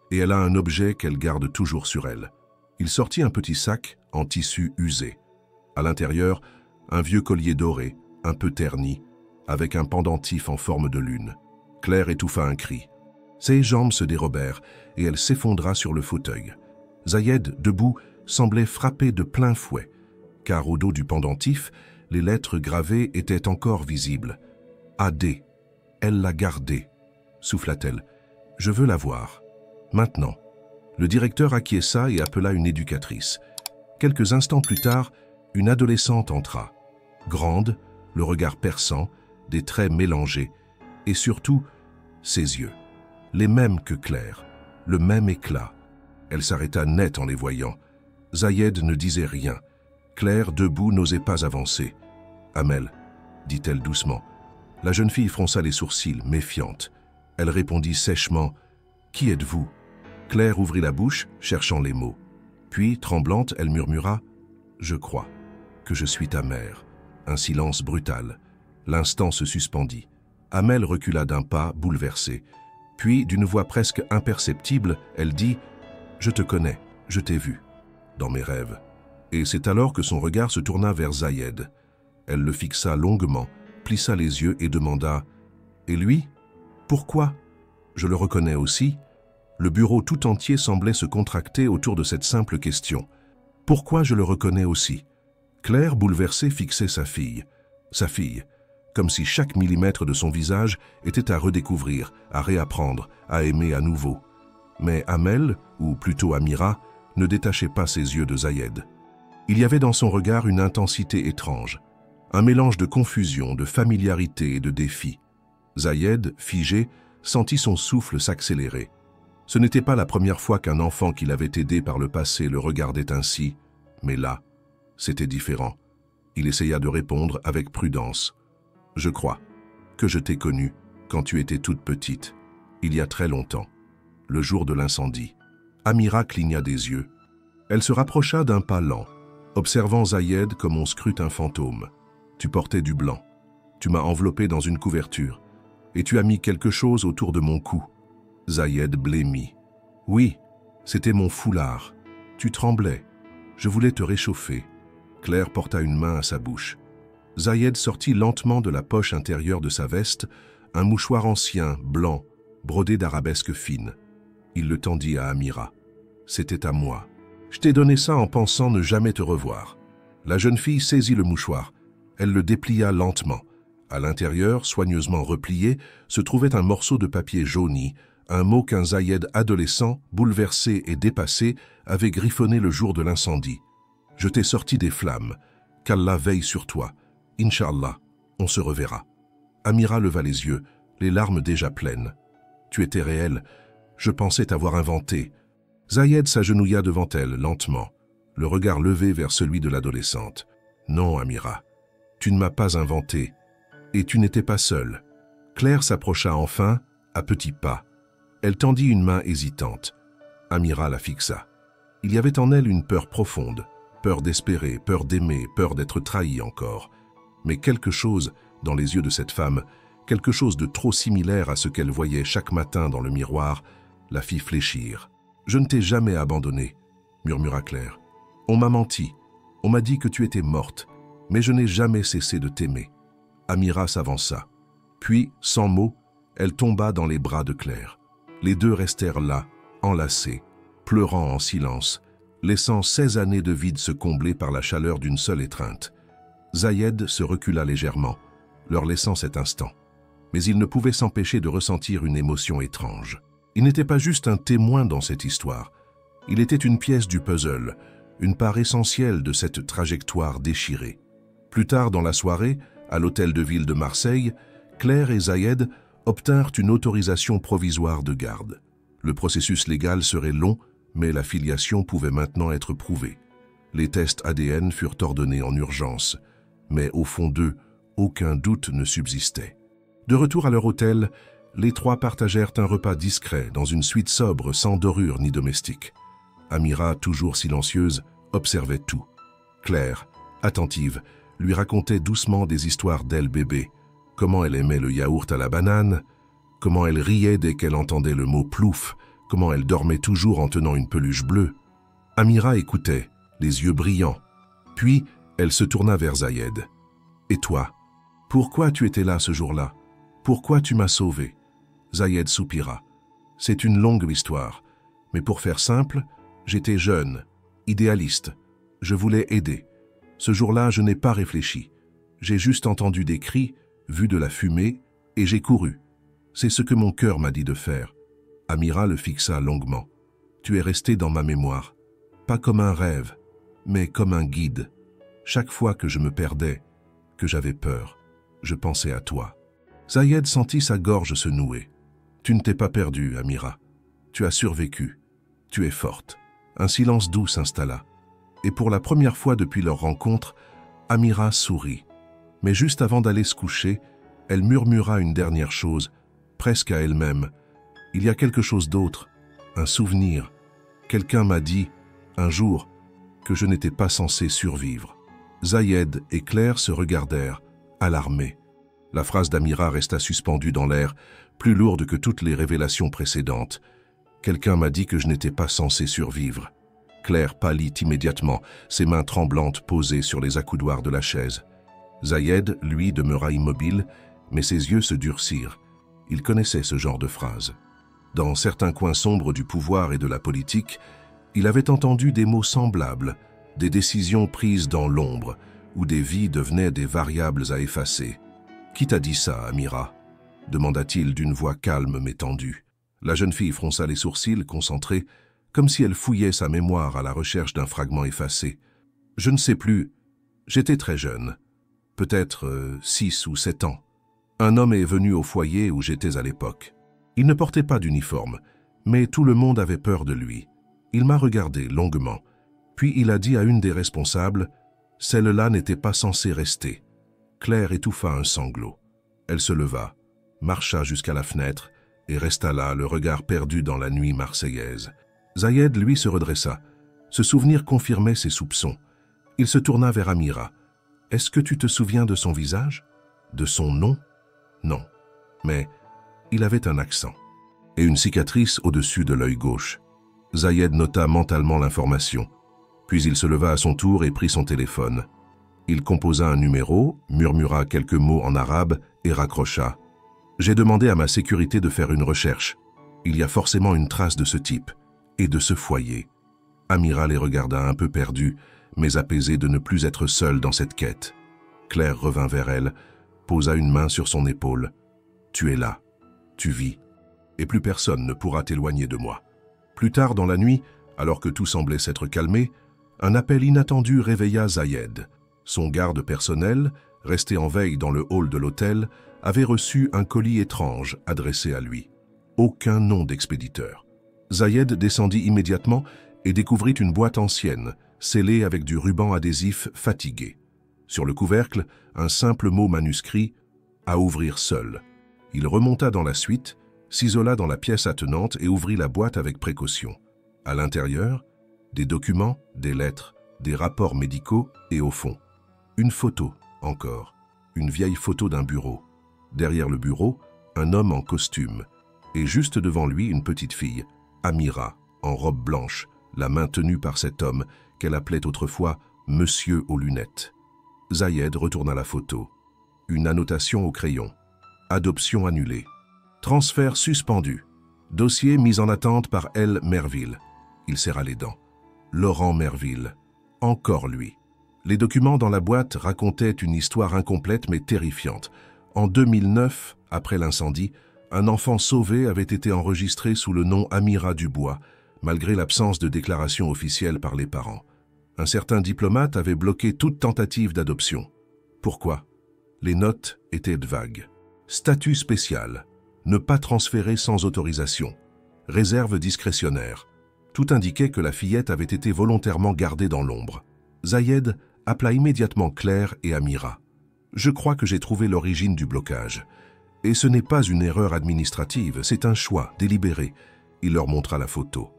et elle a un objet qu'elle garde toujours sur elle. Il sortit un petit sac en tissu usé. À l'intérieur, un vieux collier doré, un peu terni, avec un pendentif en forme de lune. Claire étouffa un cri. Ses jambes se dérobèrent et elle s'effondra sur le fauteuil. Zayed, debout, semblait frappé de plein fouet, car au dos du pendentif, les lettres gravées étaient encore visibles. A.D. Elle l'a gardée, souffla-t-elle. Je veux la voir. Maintenant. Le directeur acquiesça et appela une éducatrice. Quelques instants plus tard, une adolescente entra. Grande, le regard perçant, des traits mélangés, et surtout, ses yeux. Les mêmes que Claire, le même éclat. Elle s'arrêta net en les voyant. Zayed ne disait rien. Claire, debout, n'osait pas avancer. « Amel », dit-elle doucement. La jeune fille fronça les sourcils, méfiante. Elle répondit sèchement « Qui êtes-vous » Claire ouvrit la bouche, cherchant les mots. Puis, tremblante, elle murmura « Je crois que je suis ta mère ». Un silence brutal. L'instant se suspendit. Amel recula d'un pas, bouleversée. Puis, d'une voix presque imperceptible, elle dit « Je te connais, je t'ai vu, dans mes rêves ». Et c'est alors que son regard se tourna vers Zayed. Elle le fixa longuement, plissa les yeux et demanda « Et lui? Pourquoi? Je le reconnais aussi ?» Le bureau tout entier semblait se contracter autour de cette simple question. « Pourquoi je le reconnais aussi ?» Claire, bouleversée, fixait sa fille, comme si chaque millimètre de son visage était à redécouvrir, à réapprendre, à aimer à nouveau. Mais Amel, ou plutôt Amira, ne détachait pas ses yeux de Zayed. Il y avait dans son regard une intensité étrange, un mélange de confusion, de familiarité et de défi. Zayed, figé, sentit son souffle s'accélérer. Ce n'était pas la première fois qu'un enfant qu'il avait aidé par le passé le regardait ainsi, mais là, c'était différent. Il essaya de répondre avec prudence. « Je crois que je t'ai connue quand tu étais toute petite, il y a très longtemps, le jour de l'incendie. » Amira cligna des yeux. Elle se rapprocha d'un pas lent, observant Zayed comme on scrute un fantôme. « Tu portais du blanc. Tu m'as enveloppé dans une couverture et tu as mis quelque chose autour de mon cou. » Zayed blêmit. « Oui, c'était mon foulard. Tu tremblais. Je voulais te réchauffer. » Claire porta une main à sa bouche. Zayed sortit lentement de la poche intérieure de sa veste un mouchoir ancien, blanc, brodé d'arabesques fines. Il le tendit à Amira. « C'était à moi. Je t'ai donné ça en pensant ne jamais te revoir. » La jeune fille saisit le mouchoir. Elle le déplia lentement. À l'intérieur, soigneusement replié, se trouvait un morceau de papier jauni, un mot qu'un Zayed adolescent, bouleversé et dépassé, avait griffonné le jour de l'incendie. « Je t'ai sorti des flammes. Qu'Allah veille sur toi. Inch'Allah, on se reverra. » Amira leva les yeux, les larmes déjà pleines. « Tu étais réelle. Je pensais t'avoir inventé. » Zayed s'agenouilla devant elle, lentement, le regard levé vers celui de l'adolescente. « Non, Amira, tu ne m'as pas inventé. Et tu n'étais pas seule. » Claire s'approcha enfin, à petits pas. Elle tendit une main hésitante. Amira la fixa. Il y avait en elle une peur profonde, peur d'espérer, peur d'aimer, peur d'être trahie encore. Mais quelque chose, dans les yeux de cette femme, quelque chose de trop similaire à ce qu'elle voyait chaque matin dans le miroir, la fit fléchir. « Je ne t'ai jamais abandonnée, » murmura Claire. « On m'a menti, on m'a dit que tu étais morte, mais je n'ai jamais cessé de t'aimer. » Amira s'avança. Puis, sans mots, elle tomba dans les bras de Claire. Les deux restèrent là, enlacés, pleurant en silence, laissant 16 années de vide se combler par la chaleur d'une seule étreinte. Zayed se recula légèrement, leur laissant cet instant. Mais il ne pouvait s'empêcher de ressentir une émotion étrange. Il n'était pas juste un témoin dans cette histoire. Il était une pièce du puzzle, une part essentielle de cette trajectoire déchirée. Plus tard dans la soirée, à l'hôtel de ville de Marseille, Claire et Zayed obtinrent une autorisation provisoire de garde. Le processus légal serait long, mais la filiation pouvait maintenant être prouvée. Les tests ADN furent ordonnés en urgence, mais au fond d'eux, aucun doute ne subsistait. De retour à leur hôtel, les trois partagèrent un repas discret dans une suite sobre sans dorure ni domestique. Amira, toujours silencieuse, observait tout. Claire, attentive, lui racontait doucement des histoires d'elle bébé, comment elle aimait le yaourt à la banane, comment elle riait dès qu'elle entendait le mot plouf, comment elle dormait toujours en tenant une peluche bleue. Amira écoutait, les yeux brillants. Puis, elle se tourna vers Zayed. « Et toi, pourquoi tu étais là ce jour-là? Pourquoi tu m'as sauvé ?» Zayed soupira. « C'est une longue histoire, mais pour faire simple, j'étais jeune, idéaliste. Je voulais aider. Ce jour-là, je n'ai pas réfléchi. J'ai juste entendu des cris, vu de la fumée, et j'ai couru. C'est ce que mon cœur m'a dit de faire. » Amira le fixa longuement. « Tu es resté dans ma mémoire, pas comme un rêve, mais comme un guide. Chaque fois que je me perdais, que j'avais peur, je pensais à toi. » Zayed sentit sa gorge se nouer. « Tu ne t'es pas perdue, Amira. Tu as survécu. Tu es forte. » Un silence doux s'installa. Et pour la première fois depuis leur rencontre, Amira sourit. Mais juste avant d'aller se coucher, elle murmura une dernière chose, presque à elle-même. « Il y a quelque chose d'autre, un souvenir. Quelqu'un m'a dit, un jour, que je n'étais pas censé survivre. » Zayed et Claire se regardèrent, alarmés. La phrase d'Amira resta suspendue dans l'air, plus lourde que toutes les révélations précédentes. Quelqu'un m'a dit que je n'étais pas censé survivre. Claire pâlit immédiatement, ses mains tremblantes posées sur les accoudoirs de la chaise. Zayed, lui, demeura immobile, mais ses yeux se durcirent. Il connaissait ce genre de phrase. Dans certains coins sombres du pouvoir et de la politique, il avait entendu des mots semblables, des décisions prises dans l'ombre, où des vies devenaient des variables à effacer. « Qui t'a dit ça, Amira ?» demanda-t-il d'une voix calme mais tendue. La jeune fille fronça les sourcils, concentrée, comme si elle fouillait sa mémoire à la recherche d'un fragment effacé. « Je ne sais plus. J'étais très jeune. Peut-être 6 ou 7 ans. Un homme est venu au foyer où j'étais à l'époque. Il ne portait pas d'uniforme, mais tout le monde avait peur de lui. Il m'a regardé longuement. Puis il a dit à une des responsables, « Celle-là n'était pas censée rester. » Claire étouffa un sanglot. Elle se leva, marcha jusqu'à la fenêtre et resta là, le regard perdu dans la nuit marseillaise. Zayed, lui, se redressa. Ce souvenir confirmait ses soupçons. Il se tourna vers Amira. « Est-ce que tu te souviens de son visage? De son nom? » « Non. Mais il avait un accent. Et une cicatrice au-dessus de l'œil gauche. » Zayed nota mentalement l'information. Puis il se leva à son tour et prit son téléphone. Il composa un numéro, murmura quelques mots en arabe et raccrocha. « J'ai demandé à ma sécurité de faire une recherche. Il y a forcément une trace de ce type et de ce foyer. » Amira les regarda un peu perdue, mais apaisée de ne plus être seule dans cette quête. Claire revint vers elle, posa une main sur son épaule. « Tu es là, tu vis, et plus personne ne pourra t'éloigner de moi. » Plus tard dans la nuit, alors que tout semblait s'être calmé, un appel inattendu réveilla Zayed. Son garde personnel, resté en veille dans le hall de l'hôtel, avait reçu un colis étrange adressé à lui. Aucun nom d'expéditeur. Zayed descendit immédiatement et découvrit une boîte ancienne, scellée avec du ruban adhésif fatigué. Sur le couvercle, un simple mot manuscrit « À ouvrir seul ». Il remonta dans la suite, s'isola dans la pièce attenante et ouvrit la boîte avec précaution. À l'intérieur, des documents, des lettres, des rapports médicaux et au fond, une photo, encore, une vieille photo d'un bureau. Derrière le bureau, un homme en costume, et juste devant lui une petite fille, Amira, en robe blanche, la main tenue par cet homme qu'elle appelait autrefois « Monsieur aux lunettes ». Zayed retourna la photo. Une annotation au crayon. Adoption annulée. Transfert suspendu. Dossier mis en attente par L. Merville. Il serra les dents. Laurent Merville. Encore lui. Les documents dans la boîte racontaient une histoire incomplète mais terrifiante. En 2009, après l'incendie, un enfant sauvé avait été enregistré sous le nom Amira Dubois, malgré l'absence de déclaration officielle par les parents. Un certain diplomate avait bloqué toute tentative d'adoption. Pourquoi? Les notes étaient vagues. Statut spécial. Ne pas transférer sans autorisation. Réserve discrétionnaire. Tout indiquait que la fillette avait été volontairement gardée dans l'ombre. Zayed appela immédiatement Claire et Amira. « Je crois que j'ai trouvé l'origine du blocage. Et ce n'est pas une erreur administrative, c'est un choix délibéré. » Il leur montra la photo.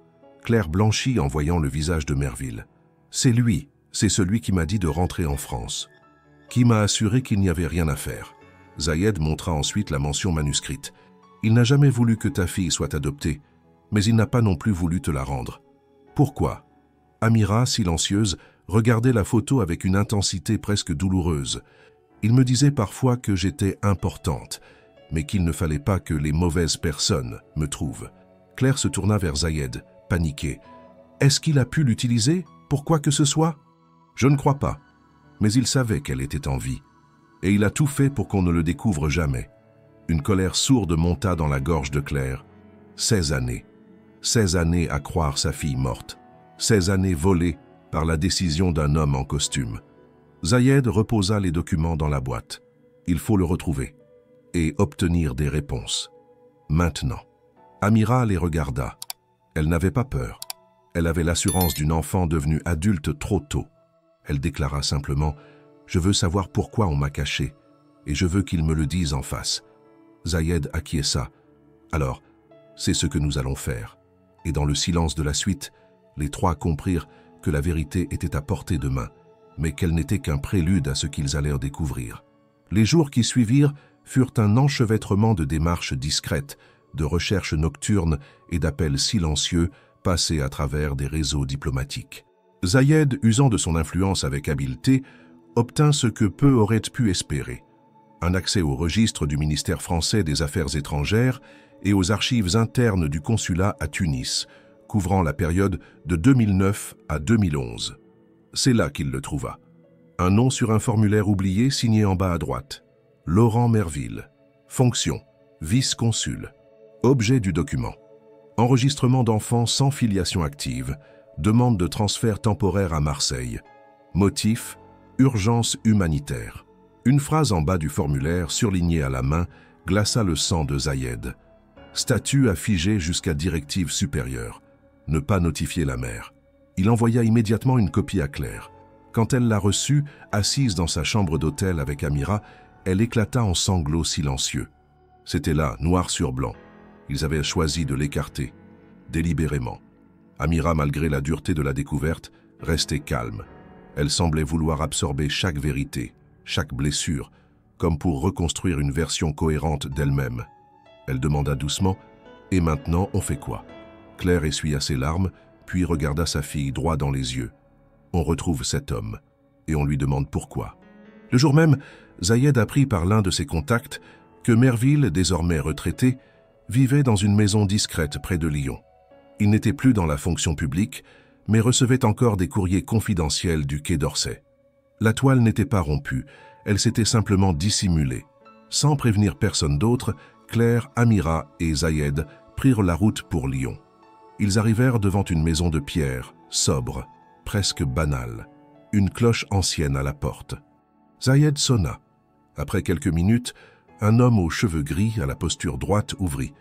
Claire blanchit en voyant le visage de Merville. « C'est lui, c'est celui qui m'a dit de rentrer en France. Qui m'a assuré qu'il n'y avait rien à faire. » Zayed montra ensuite la mention manuscrite. « Il n'a jamais voulu que ta fille soit adoptée, mais il n'a pas non plus voulu te la rendre. Pourquoi ?» Amira, silencieuse, regardait la photo avec une intensité presque douloureuse. Il me disait parfois que j'étais importante, mais qu'il ne fallait pas que les mauvaises personnes me trouvent. Claire se tourna vers Zayed, paniquée. « Est-ce qu'il a pu l'utiliser, pour quoi que ce soit ?»« Je ne crois pas. Mais il savait qu'elle était en vie. Et il a tout fait pour qu'on ne le découvre jamais. » Une colère sourde monta dans la gorge de Claire. 16 années. 16 années à croire sa fille morte. 16 années volées par la décision d'un homme en costume. Zayed reposa les documents dans la boîte. Il faut le retrouver et obtenir des réponses. Maintenant. Amira les regarda. Elle n'avait pas peur. Elle avait l'assurance d'une enfant devenue adulte trop tôt. Elle déclara simplement « Je veux savoir pourquoi on m'a caché et je veux qu'il me le dise en face. » Zayed acquiesça. « Alors, c'est ce que nous allons faire. » Et dans le silence de la suite, les trois comprirent que la vérité était à portée de main, mais qu'elle n'était qu'un prélude à ce qu'ils allèrent découvrir. Les jours qui suivirent furent un enchevêtrement de démarches discrètes, de recherches nocturnes et d'appels silencieux passés à travers des réseaux diplomatiques. Zayed, usant de son influence avec habileté, obtint ce que peu auraient pu espérer. Un accès au registre du ministère français des Affaires étrangères et aux archives internes du consulat à Tunis, couvrant la période de 2009 à 2011. C'est là qu'il le trouva. Un nom sur un formulaire oublié signé en bas à droite. Laurent Merville. Fonction. Vice-consul. Objet du document. Enregistrement d'enfants sans filiation active. Demande de transfert temporaire à Marseille. Motif. Urgence humanitaire. Une phrase en bas du formulaire, surlignée à la main, glaça le sang de Zayed. Statut à figer jusqu'à directive supérieure. Ne pas notifier la mère. Il envoya immédiatement une copie à Claire. Quand elle l'a reçue, assise dans sa chambre d'hôtel avec Amira, elle éclata en sanglots silencieux. C'était là, noir sur blanc. Ils avaient choisi de l'écarter, délibérément. Amira, malgré la dureté de la découverte, restait calme. Elle semblait vouloir absorber chaque vérité, chaque blessure, comme pour reconstruire une version cohérente d'elle-même. Elle demanda doucement « Et maintenant, on fait quoi ?» Claire essuya ses larmes, puis regarda sa fille droit dans les yeux. On retrouve cet homme, et on lui demande pourquoi. Le jour même, Zayed apprit par l'un de ses contacts que Merville, désormais retraité, vivait dans une maison discrète près de Lyon. Il n'était plus dans la fonction publique, mais recevait encore des courriers confidentiels du Quai d'Orsay. La toile n'était pas rompue, elle s'était simplement dissimulée. Sans prévenir personne d'autre, Claire, Amira et Zayed prirent la route pour Lyon. Ils arrivèrent devant une maison de pierre, sobre, presque banale, une cloche ancienne à la porte. Zayed sonna. Après quelques minutes, un homme aux cheveux gris, à la posture droite, ouvrit.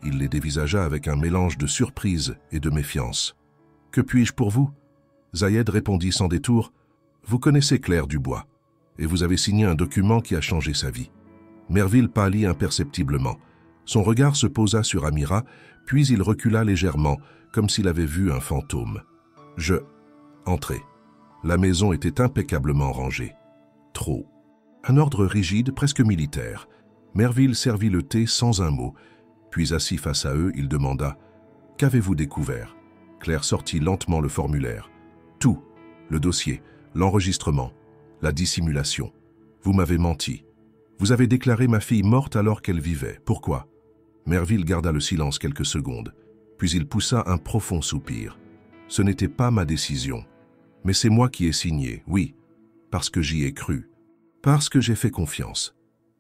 Il les dévisagea avec un mélange de surprise et de méfiance. « Que puis-je pour vous ?» Zayed répondit sans détour. « Vous connaissez Claire Dubois, et vous avez signé un document qui a changé sa vie. » Merville pâlit imperceptiblement. Son regard se posa sur Amira, puis il recula légèrement, comme s'il avait vu un fantôme. Entrez. La maison était impeccablement rangée. Trop. Un ordre rigide, presque militaire. Merville servit le thé sans un mot, puis assis face à eux, il demanda « Qu'avez-vous découvert ?» Claire sortit lentement le formulaire. « Tout. Le dossier, l'enregistrement, la dissimulation. Vous m'avez menti. Vous avez déclaré ma fille morte alors qu'elle vivait. Pourquoi ?» Merville garda le silence quelques secondes, puis il poussa un profond soupir. « Ce n'était pas ma décision. Mais c'est moi qui ai signé, oui, parce que j'y ai cru. Parce que j'ai fait confiance. »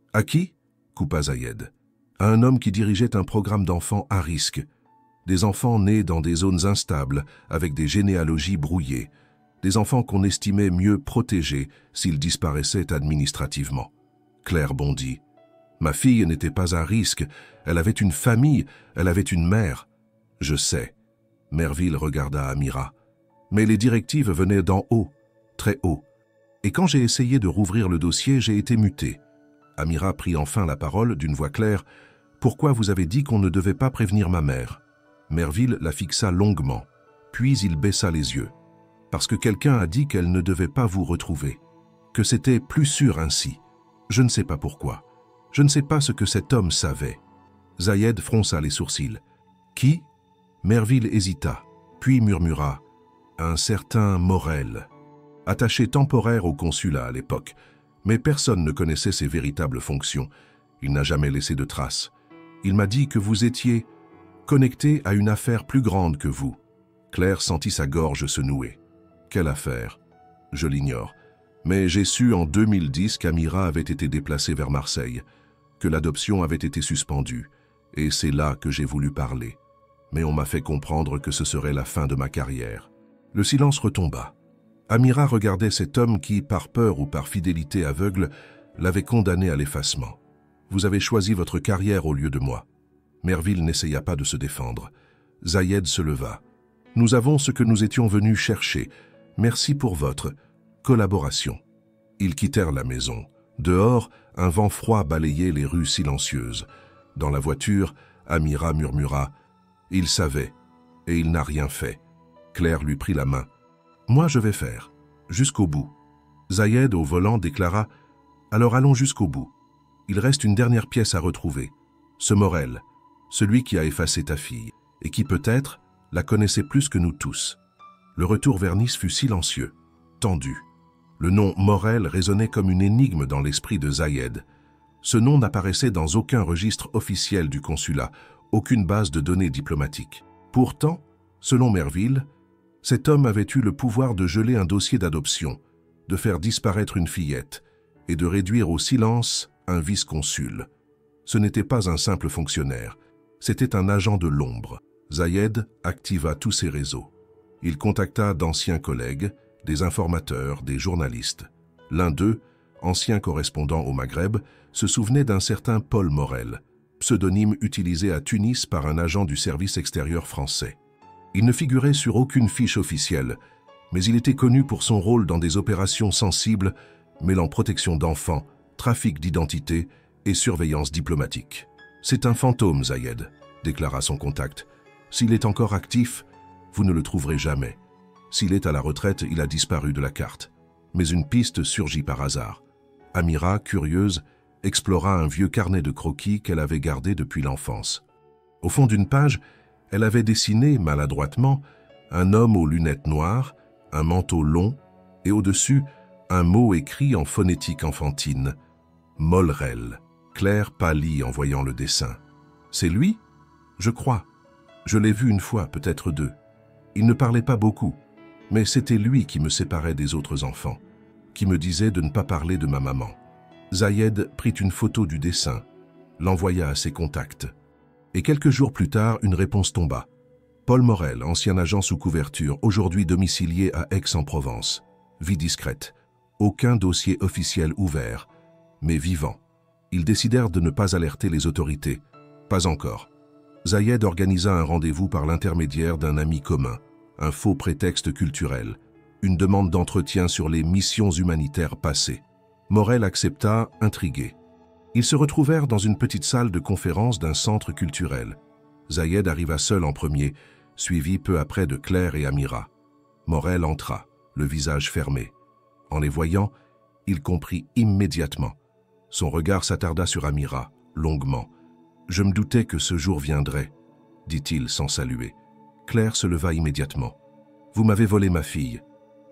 « À qui ?» coupa Zayed. « À un homme qui dirigeait un programme d'enfants à risque. Des enfants nés dans des zones instables, avec des généalogies brouillées. Des enfants qu'on estimait mieux protégés s'ils disparaissaient administrativement. » Claire bondit. « Ma fille n'était pas à risque. Elle avait une famille, elle avait une mère. »« Je sais. » Merville regarda Amira. « Mais les directives venaient d'en haut, très haut. Et quand j'ai essayé de rouvrir le dossier, j'ai été muté. » Amira prit enfin la parole d'une voix claire. « Pourquoi vous avez dit qu'on ne devait pas prévenir ma mère ?» Merville la fixa longuement, puis il baissa les yeux. « Parce que quelqu'un a dit qu'elle ne devait pas vous retrouver, que c'était plus sûr ainsi. Je ne sais pas pourquoi. Je ne sais pas ce que cet homme savait. » Zayed fronça les sourcils. « Qui ?» Merville hésita, puis murmura « Un certain Morel, attaché temporaire au consulat à l'époque. Mais personne ne connaissait ses véritables fonctions. Il n'a jamais laissé de traces. Il m'a dit que vous étiez connecté à une affaire plus grande que vous. » Claire sentit sa gorge se nouer. « Quelle affaire ?» ?»« Je l'ignore. Mais j'ai su en 2010 qu'Amira avait été déplacée vers Marseille, que l'adoption avait été suspendue, et c'est là que j'ai voulu parler. Mais on m'a fait comprendre que ce serait la fin de ma carrière. » Le silence retomba. Amira regardait cet homme qui, par peur ou par fidélité aveugle, l'avait condamné à l'effacement. « Vous avez choisi votre carrière au lieu de moi. » Merville n'essaya pas de se défendre. Zayed se leva. « Nous avons ce que nous étions venus chercher. Merci pour votre collaboration. » Ils quittèrent la maison. Dehors, un vent froid balayait les rues silencieuses. Dans la voiture, Amira murmura « Il savait, et il n'a rien fait. » Claire lui prit la main. « Moi, je vais faire, jusqu'au bout. » Zayed, au volant, déclara « Alors allons jusqu'au bout. Il reste une dernière pièce à retrouver. Ce Morel, celui qui a effacé ta fille, et qui peut-être la connaissait plus que nous tous. » Le retour vers Nice fut silencieux, tendu. Le nom Morel résonnait comme une énigme dans l'esprit de Zayed. Ce nom n'apparaissait dans aucun registre officiel du consulat, aucune base de données diplomatiques. Pourtant, selon Merville, cet homme avait eu le pouvoir de geler un dossier d'adoption, de faire disparaître une fillette et de réduire au silence un vice-consul. Ce n'était pas un simple fonctionnaire, c'était un agent de l'ombre. Zayed activa tous ses réseaux. Il contacta d'anciens collègues, des informateurs, des journalistes. L'un d'eux, ancien correspondant au Maghreb, se souvenait d'un certain Paul Morel, pseudonyme utilisé à Tunis par un agent du service extérieur français. Il ne figurait sur aucune fiche officielle, mais il était connu pour son rôle dans des opérations sensibles mêlant protection d'enfants, trafic d'identité et surveillance diplomatique. « C'est un fantôme, Zayed », déclara son contact. « S'il est encore actif, vous ne le trouverez jamais. S'il est à la retraite, il a disparu de la carte. » Mais une piste surgit par hasard. Amira, curieuse, explora un vieux carnet de croquis qu'elle avait gardé depuis l'enfance. Au fond d'une page, elle avait dessiné, maladroitement, un homme aux lunettes noires, un manteau long, et au-dessus, un mot écrit en phonétique enfantine. « Molrel ». Claire pâlit en voyant le dessin. « C'est lui ? Je crois. Je l'ai vu une fois, peut-être deux. Il ne parlait pas beaucoup, mais c'était lui qui me séparait des autres enfants, qui me disait de ne pas parler de ma maman. » Zayed prit une photo du dessin, l'envoya à ses contacts. Et quelques jours plus tard, une réponse tomba. Paul Morel, ancien agent sous couverture, aujourd'hui domicilié à Aix-en-Provence. Vie discrète. Aucun dossier officiel ouvert, mais vivant. Ils décidèrent de ne pas alerter les autorités. Pas encore. Zayed organisa un rendez-vous par l'intermédiaire d'un ami commun, un faux prétexte culturel, une demande d'entretien sur les missions humanitaires passées. Morel accepta, intrigué. Ils se retrouvèrent dans une petite salle de conférence d'un centre culturel. Zayed arriva seul en premier, suivi peu après de Claire et Amira. Morel entra, le visage fermé. En les voyant, il comprit immédiatement. Son regard s'attarda sur Amira, longuement. « Je me doutais que ce jour viendrait », dit-il sans saluer. Claire se leva immédiatement. « Vous m'avez volé ma fille. »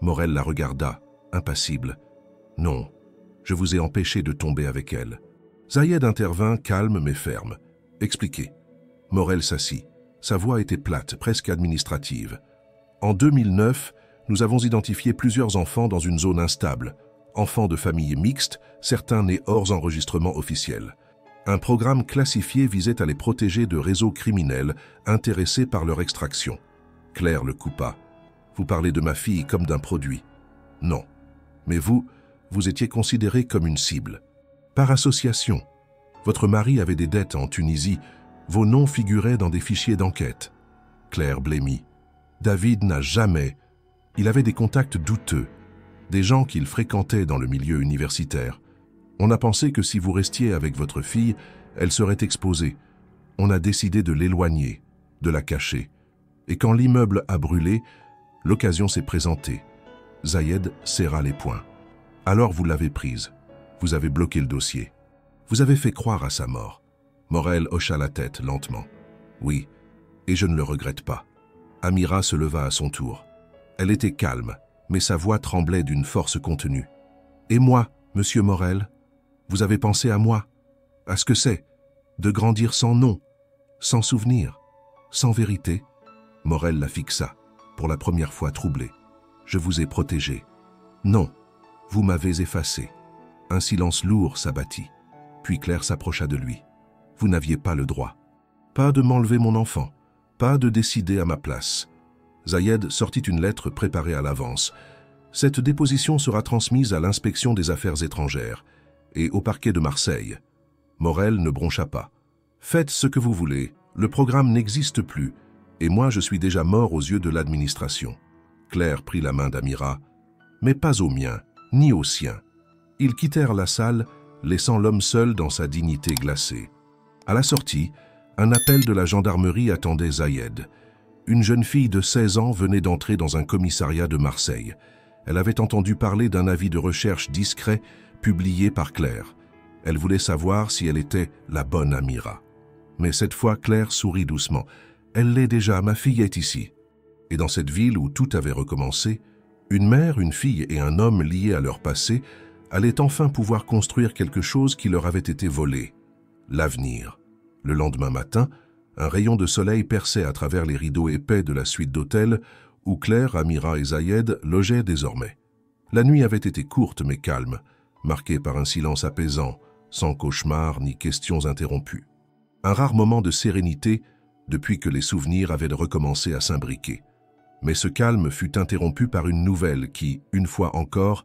Morel la regarda, impassible. « Non, je vous ai empêché de tomber avec elle. » Zayed intervint, calme mais ferme. « Expliquez. » Morel s'assit. Sa voix était plate, presque administrative. « En 2009, nous avons identifié plusieurs enfants dans une zone instable. Enfants de familles mixtes, certains nés hors enregistrement officiel. Un programme classifié visait à les protéger de réseaux criminels intéressés par leur extraction. » Claire le coupa. « Vous parlez de ma fille comme d'un produit. » « Non. Mais vous étiez considéré comme une cible. Par association. Votre mari avait des dettes en Tunisie. Vos noms figuraient dans des fichiers d'enquête. » Claire blêmit. « David n'a jamais... Il avait des contacts douteux, des gens qu'il fréquentait dans le milieu universitaire. On a pensé que si vous restiez avec votre fille, elle serait exposée. On a décidé de l'éloigner, de la cacher. Et quand l'immeuble a brûlé, l'occasion s'est présentée. » Zayed serra les poings. « Alors vous l'avez prise. Vous avez bloqué le dossier. Vous avez fait croire à sa mort. » Morel hocha la tête lentement. « Oui, et je ne le regrette pas. » Amira se leva à son tour. Elle était calme, mais sa voix tremblait d'une force contenue. « Et moi, monsieur Morel, vous avez pensé à moi, à ce que c'est, de grandir sans nom, sans souvenir, sans vérité ?» Morel la fixa, pour la première fois troublé. « Je vous ai protégé. Non, vous m'avez effacé. » Un silence lourd s'abattit. Puis Claire s'approcha de lui. « Vous n'aviez pas le droit. Pas de m'enlever mon enfant, pas de décider à ma place. » Zayed sortit une lettre préparée à l'avance. « Cette déposition sera transmise à l'inspection des affaires étrangères et au parquet de Marseille. » Morel ne broncha pas. « Faites ce que vous voulez, le programme n'existe plus, et moi je suis déjà mort aux yeux de l'administration. » Claire prit la main d'Amira, mais pas au mien, ni au sien. Ils quittèrent la salle, laissant l'homme seul dans sa dignité glacée. À la sortie, un appel de la gendarmerie attendait Zayed. Une jeune fille de 16 ans venait d'entrer dans un commissariat de Marseille. Elle avait entendu parler d'un avis de recherche discret publié par Claire. Elle voulait savoir si elle était la bonne Amira. Mais cette fois, Claire sourit doucement. « Elle l'est déjà, ma fille est ici. » Et dans cette ville où tout avait recommencé, une mère, une fille et un homme liés à leur passé allaient enfin pouvoir construire quelque chose qui leur avait été volé. L'avenir. Le lendemain matin, un rayon de soleil perçait à travers les rideaux épais de la suite d'hôtels où Claire, Amira et Zayed logeaient désormais. La nuit avait été courte mais calme, marquée par un silence apaisant, sans cauchemars ni questions interrompues. Un rare moment de sérénité depuis que les souvenirs avaient recommencé à s'imbriquer. Mais ce calme fut interrompu par une nouvelle qui, une fois encore,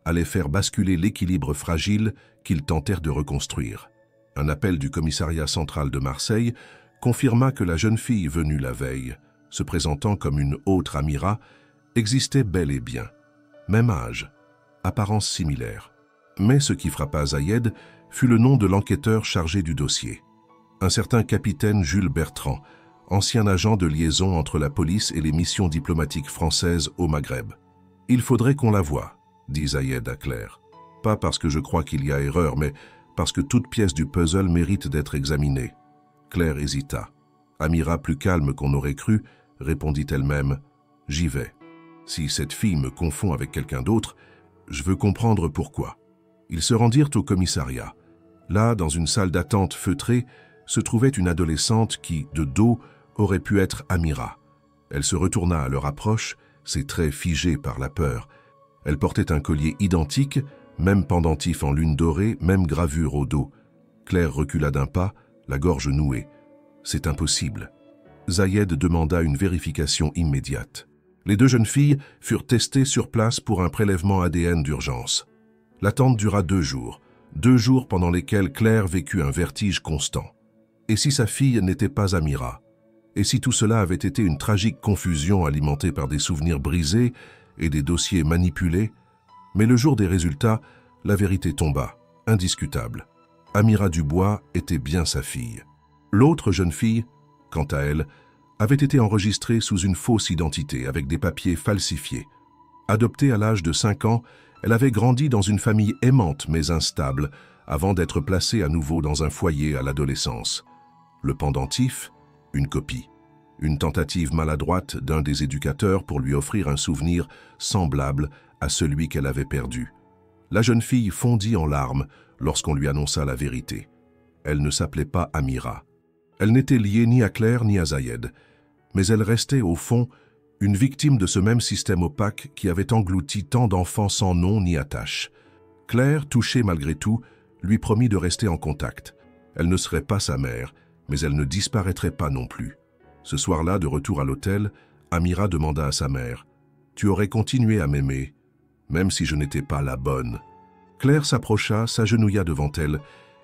allait faire basculer l'équilibre fragile qu'ils tentèrent de reconstruire. Un appel du commissariat central de Marseille confirma que la jeune fille venue la veille, se présentant comme une autre Amira, existait bel et bien. Même âge, apparence similaire. Mais ce qui frappa Zayed fut le nom de l'enquêteur chargé du dossier. Un certain capitaine Jules Bertrand, ancien agent de liaison entre la police et les missions diplomatiques françaises au Maghreb. « Il faudrait qu'on la voie », dit Zayed à Claire. « Pas parce que je crois qu'il y a erreur, mais parce que toute pièce du puzzle mérite d'être examinée. » Claire hésita. Amira, plus calme qu'on aurait cru, répondit elle-même « J'y vais. Si cette fille me confond avec quelqu'un d'autre, je veux comprendre pourquoi. » Ils se rendirent au commissariat. Là, dans une salle d'attente feutrée, se trouvait une adolescente qui, de dos, aurait pu être Amira. Elle se retourna à leur approche, ses traits figés par la peur. Elle portait un collier identique, même pendentif en lune dorée, même gravure au dos. Claire recula d'un pas, la gorge nouée. « C'est impossible. » Zayed demanda une vérification immédiate. Les deux jeunes filles furent testées sur place pour un prélèvement ADN d'urgence. L'attente dura 2 jours. 2 jours pendant lesquels Claire vécut un vertige constant. Et si sa fille n'était pas Amira? Et si tout cela avait été une tragique confusion alimentée par des souvenirs brisés et des dossiers manipulés? Mais le jour des résultats, la vérité tomba, indiscutable. Amira Dubois était bien sa fille. L'autre jeune fille, quant à elle, avait été enregistrée sous une fausse identité avec des papiers falsifiés. Adoptée à l'âge de 5 ans, elle avait grandi dans une famille aimante mais instable avant d'être placée à nouveau dans un foyer à l'adolescence. Le pendentif, une copie. Une tentative maladroite d'un des éducateurs pour lui offrir un souvenir semblable à celui qu'elle avait perdu. La jeune fille fondit en larmes lorsqu'on lui annonça la vérité. Elle ne s'appelait pas Amira. Elle n'était liée ni à Claire ni à Zayed, mais elle restait au fond une victime de ce même système opaque qui avait englouti tant d'enfants sans nom ni attache. Claire, touchée malgré tout, lui promit de rester en contact. Elle ne serait pas sa mère, mais elle ne disparaîtrait pas non plus. Ce soir-là, de retour à l'hôtel, Amira demanda à sa mère « Tu aurais continué à m'aimer, même si je n'étais pas la bonne. » Claire s'approcha, s'agenouilla devant elle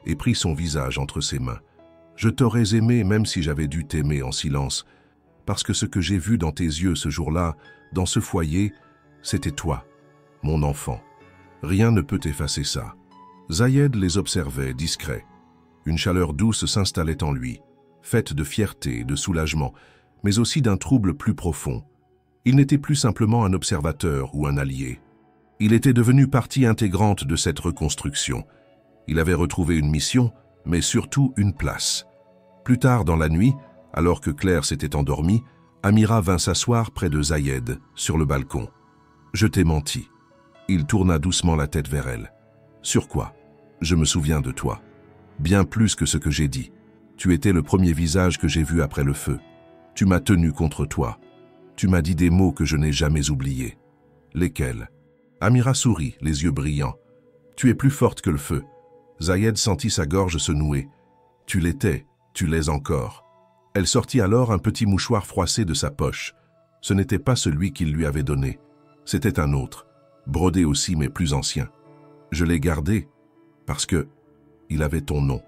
et prit son visage entre ses mains. « Je t'aurais aimé même si j'avais dû t'aimer en silence, parce que ce que j'ai vu dans tes yeux ce jour-là, dans ce foyer, c'était toi, mon enfant. Rien ne peut effacer ça. » Zayed les observait, discret. Une chaleur douce s'installait en lui, faite de fierté et de soulagement, mais aussi d'un trouble plus profond. Il n'était plus simplement un observateur ou un allié. Il était devenu partie intégrante de cette reconstruction. Il avait retrouvé une mission, mais surtout une place. Plus tard dans la nuit, alors que Claire s'était endormie, Amira vint s'asseoir près de Zayed, sur le balcon. « Je t'ai menti. » Il tourna doucement la tête vers elle. « Sur quoi ? Je me souviens de toi. Bien plus que ce que j'ai dit. Tu étais le premier visage que j'ai vu après le feu. Tu m'as tenu contre toi. Tu m'as dit des mots que je n'ai jamais oubliés. Lesquels ? » Amira sourit, les yeux brillants. « Tu es plus forte que le feu. » Zayed sentit sa gorge se nouer. « Tu l'étais, tu l'es encore. » Elle sortit alors un petit mouchoir froissé de sa poche. Ce n'était pas celui qu'il lui avait donné. C'était un autre, brodé aussi mais plus ancien. Je l'ai gardé parce que il avait ton nom.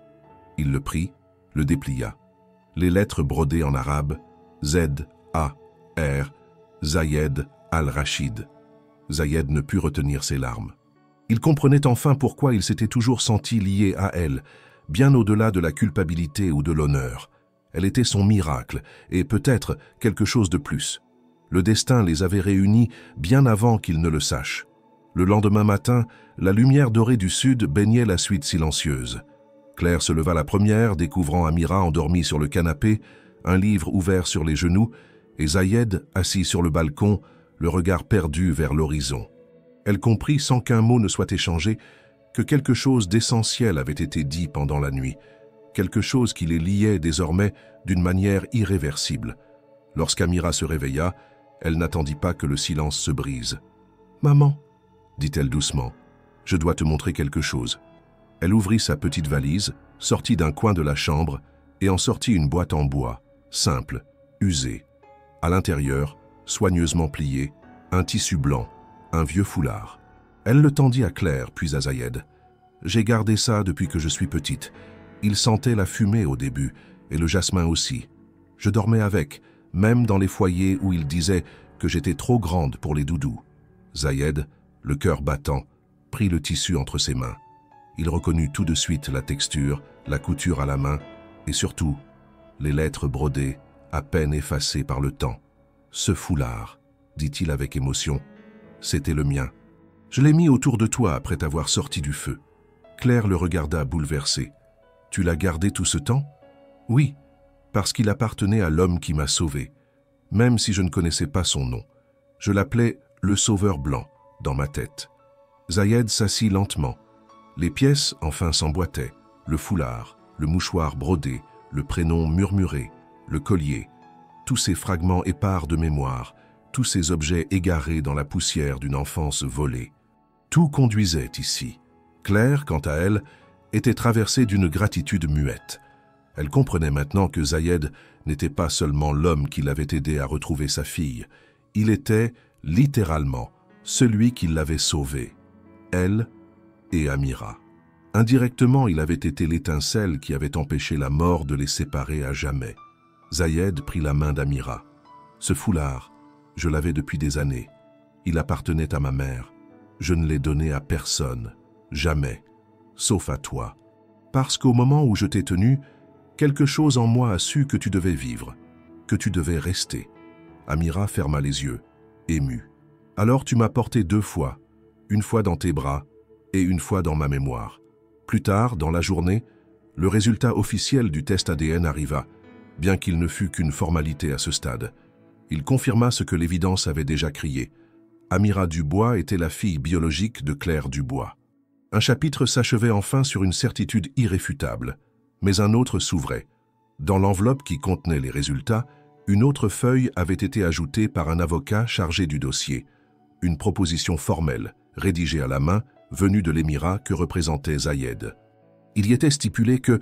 Il le prit, le déplia. Les lettres brodées en arabe, Z-A-R, Zayed al-Rachid. Zayed ne put retenir ses larmes. Il comprenait enfin pourquoi il s'était toujours senti lié à elle, bien au-delà de la culpabilité ou de l'honneur. Elle était son miracle, et peut-être quelque chose de plus. Le destin les avait réunis bien avant qu'ils ne le sachent. Le lendemain matin, la lumière dorée du sud baignait la suite silencieuse. Claire se leva la première, découvrant Amira endormie sur le canapé, un livre ouvert sur les genoux, et Zayed, assis sur le balcon, le regard perdu vers l'horizon. Elle comprit, sans qu'un mot ne soit échangé, que quelque chose d'essentiel avait été dit pendant la nuit, quelque chose qui les liait désormais d'une manière irréversible. Lorsqu'Amira se réveilla, elle n'attendit pas que le silence se brise. « Maman » dit-elle doucement, « je dois te montrer quelque chose. » Elle ouvrit sa petite valise, sortit d'un coin de la chambre et en sortit une boîte en bois, simple, usée. À l'intérieur, soigneusement plié, un tissu blanc, un vieux foulard. Elle le tendit à Claire, puis à Zayed. « J'ai gardé ça depuis que je suis petite. Il sentait la fumée au début, et le jasmin aussi. Je dormais avec, même dans les foyers où il disait que j'étais trop grande pour les doudous. » Zayed, le cœur battant, prit le tissu entre ses mains. Il reconnut tout de suite la texture, la couture à la main, et surtout, les lettres brodées, à peine effacées par le temps. « Ce foulard, » dit-il avec émotion, « c'était le mien. Je l'ai mis autour de toi après t'avoir sorti du feu. » Claire le regarda bouleversée. « Tu l'as gardé tout ce temps ?»« Oui, parce qu'il appartenait à l'homme qui m'a sauvé, même si je ne connaissais pas son nom. Je l'appelais le Sauveur Blanc, dans ma tête. » Zayed s'assit lentement. Les pièces enfin s'emboîtaient, le foulard, le mouchoir brodé, le prénom murmuré, le collier, tous ces fragments épars de mémoire, tous ces objets égarés dans la poussière d'une enfance volée. Tout conduisait ici. Claire, quant à elle, était traversée d'une gratitude muette. Elle comprenait maintenant que Zayed n'était pas seulement l'homme qui l'avait aidé à retrouver sa fille. Il était, littéralement, celui qui l'avait sauvée. Elle et Amira. Indirectement, il avait été l'étincelle qui avait empêché la mort de les séparer à jamais. Zayed prit la main d'Amira. « Ce foulard, je l'avais depuis des années. Il appartenait à ma mère. Je ne l'ai donné à personne, jamais, sauf à toi. » Parce qu'au moment où je t'ai tenu, quelque chose en moi a su que tu devais vivre, que tu devais rester. » Amira ferma les yeux, émue. « Alors tu m'as porté 2 fois, une fois dans tes bras et une fois dans ma mémoire. Plus tard, dans la journée, le résultat officiel du test ADN arriva, bien qu'il ne fût qu'une formalité à ce stade. Il confirma ce que l'évidence avait déjà crié. Amira Dubois était la fille biologique de Claire Dubois. Un chapitre s'achevait enfin sur une certitude irréfutable, mais un autre s'ouvrait. Dans l'enveloppe qui contenait les résultats, une autre feuille avait été ajoutée par un avocat chargé du dossier, une proposition formelle, rédigée à la main, venue de l'émirat que représentait Zayed. Il y était stipulé que,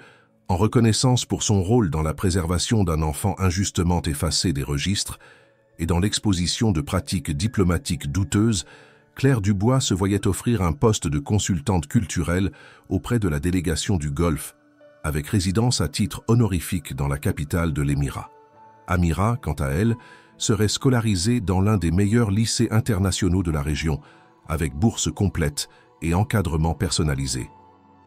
en reconnaissance pour son rôle dans la préservation d'un enfant injustement effacé des registres et dans l'exposition de pratiques diplomatiques douteuses, Claire Dubois se voyait offrir un poste de consultante culturelle auprès de la délégation du Golfe, avec résidence à titre honorifique dans la capitale de l'émirat. Amira, quant à elle, serait scolarisée dans l'un des meilleurs lycées internationaux de la région, avec bourse complète et encadrement personnalisé.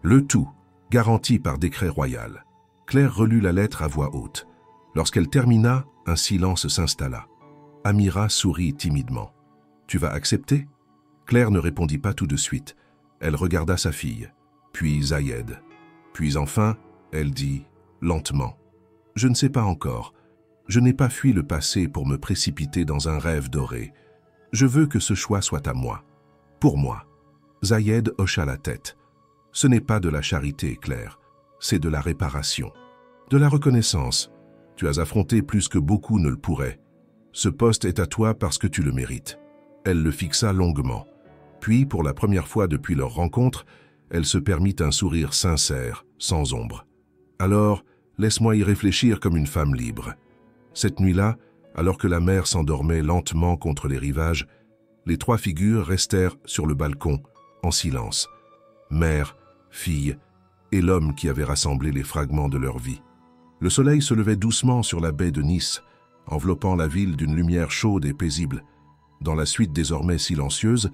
Le tout, garanti par décret royal. Claire relut la lettre à voix haute. Lorsqu'elle termina, un silence s'installa. Amira sourit timidement. « Tu vas accepter ?» Claire ne répondit pas tout de suite. Elle regarda sa fille, puis Zayed. Puis enfin, elle dit, lentement, « Je ne sais pas encore. Je n'ai pas fui le passé pour me précipiter dans un rêve doré. Je veux que ce choix soit à moi. Pour moi. » Zayed hocha la tête. « Ce n'est pas de la charité, Claire. C'est de la réparation. De la reconnaissance. Tu as affronté plus que beaucoup ne le pourraient. Ce poste est à toi parce que tu le mérites. » Elle le fixa longuement. Puis, pour la première fois depuis leur rencontre, elle se permit un sourire sincère, sans ombre. « Alors, laisse-moi y réfléchir comme une femme libre. » Cette nuit-là, alors que la mer s'endormait lentement contre les rivages, les 3 figures restèrent sur le balcon, en silence. Mère, fille et l'homme qui avait rassemblé les fragments de leur vie. Le soleil se levait doucement sur la baie de Nice, enveloppant la ville d'une lumière chaude et paisible. Dans la suite désormais silencieuse,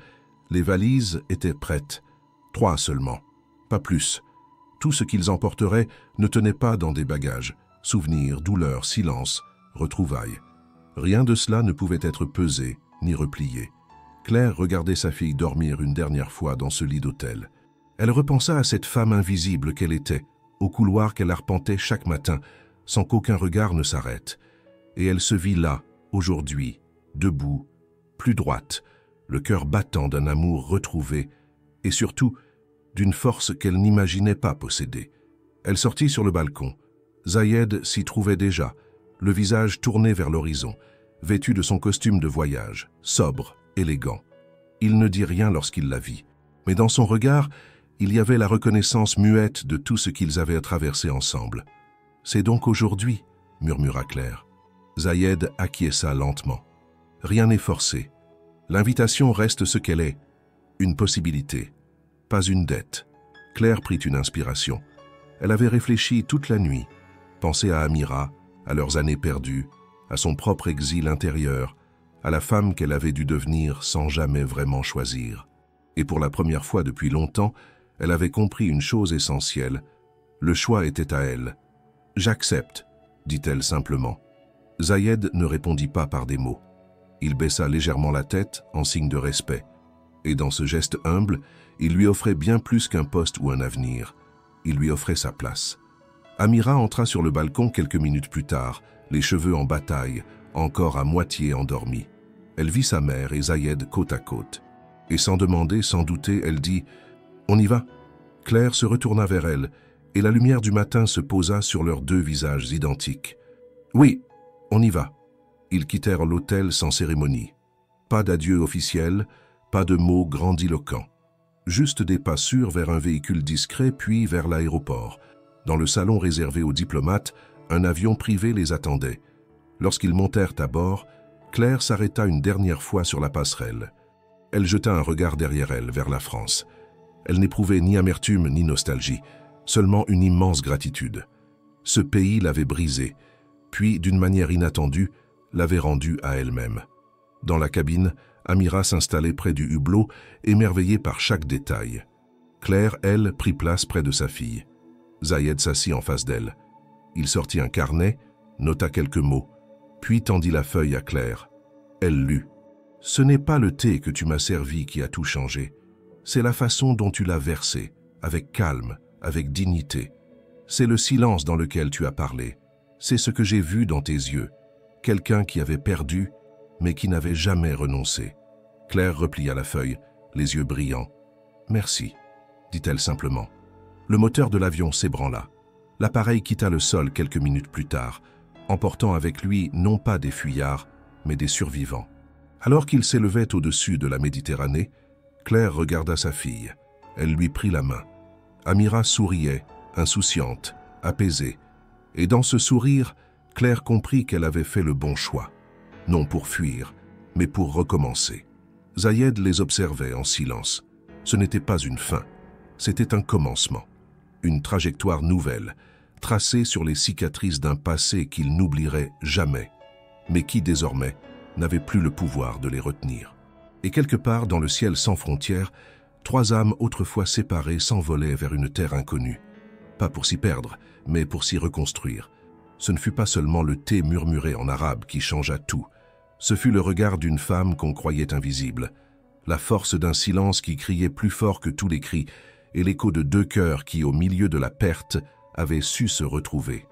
les valises étaient prêtes. 3 seulement, pas plus. Tout ce qu'ils emporteraient ne tenait pas dans des bagages. Souvenirs, douleurs, silence, retrouvailles. Rien de cela ne pouvait être pesé ni replié. Claire regardait sa fille dormir une dernière fois dans ce lit d'hôtel. Elle repensa à cette femme invisible qu'elle était, au couloir qu'elle arpentait chaque matin, sans qu'aucun regard ne s'arrête. Et elle se vit là, aujourd'hui, debout, plus droite, le cœur battant d'un amour retrouvé, et surtout d'une force qu'elle n'imaginait pas posséder. Elle sortit sur le balcon. Zayed s'y trouvait déjà, le visage tourné vers l'horizon, vêtu de son costume de voyage, sobre, élégant. Il ne dit rien lorsqu'il la vit, mais dans son regard, il y avait la reconnaissance muette de tout ce qu'ils avaient traversé ensemble. « C'est donc aujourd'hui » murmura Claire. Zayed acquiesça lentement. Rien n'est forcé. L'invitation reste ce qu'elle est, une possibilité, pas une dette. Claire prit une inspiration. Elle avait réfléchi toute la nuit, pensé à Amira, à leurs années perdues, à son propre exil intérieur, à la femme qu'elle avait dû devenir sans jamais vraiment choisir. Et pour la première fois depuis longtemps, elle avait compris une chose essentielle. Le choix était à elle. « J'accepte », dit-elle simplement. Zayed ne répondit pas par des mots. Il baissa légèrement la tête en signe de respect. Et dans ce geste humble, il lui offrait bien plus qu'un poste ou un avenir. Il lui offrait sa place. Amira entra sur le balcon quelques minutes plus tard, les cheveux en bataille, encore à moitié endormie. Elle vit sa mère et Zayed côte à côte. Et sans demander, sans douter, elle dit « On y va ?» Claire se retourna vers elle, et la lumière du matin se posa sur leurs 2 visages identiques. « Oui, on y va. » Ils quittèrent l'hôtel sans cérémonie. Pas d'adieu officiel, pas de mots grandiloquents. Juste des pas sûrs vers un véhicule discret, puis vers l'aéroport. Dans le salon réservé aux diplomates, un avion privé les attendait. Lorsqu'ils montèrent à bord, Claire s'arrêta une dernière fois sur la passerelle. Elle jeta un regard derrière elle, vers la France. Elle n'éprouvait ni amertume ni nostalgie, seulement une immense gratitude. Ce pays l'avait brisée, puis, d'une manière inattendue, l'avait rendue à elle-même. Dans la cabine, Amira s'installait près du hublot, émerveillée par chaque détail. Claire, elle, prit place près de sa fille. Zayed s'assit en face d'elle. Il sortit un carnet, nota quelques mots, puis tendit la feuille à Claire. Elle lut. « Ce n'est pas le thé que tu m'as servi qui a tout changé. C'est la façon dont tu l'as versé, avec calme, avec dignité. C'est le silence dans lequel tu as parlé. C'est ce que j'ai vu dans tes yeux. Quelqu'un qui avait perdu, mais qui n'avait jamais renoncé. » Claire replia la feuille, les yeux brillants. « Merci, » dit-elle simplement. Le moteur de l'avion s'ébranla. L'appareil quitta le sol quelques minutes plus tard, emportant avec lui non pas des fuyards, mais des survivants. Alors qu'il s'élevait au-dessus de la Méditerranée, Claire regarda sa fille. Elle lui prit la main. Amira souriait, insouciante, apaisée. Et dans ce sourire, Claire comprit qu'elle avait fait le bon choix. Non pour fuir, mais pour recommencer. Zayed les observait en silence. Ce n'était pas une fin, c'était un commencement. Une trajectoire nouvelle, tracée sur les cicatrices d'un passé qu'il n'oublierait jamais, mais qui désormais n'avait plus le pouvoir de les retenir. Et quelque part dans le ciel sans frontières, trois âmes autrefois séparées s'envolaient vers une terre inconnue. Pas pour s'y perdre, mais pour s'y reconstruire. Ce ne fut pas seulement le thé murmuré en arabe qui changea tout. Ce fut le regard d'une femme qu'on croyait invisible, la force d'un silence qui criait plus fort que tous les cris, et l'écho de deux cœurs qui, au milieu de la perte, avaient su se retrouver.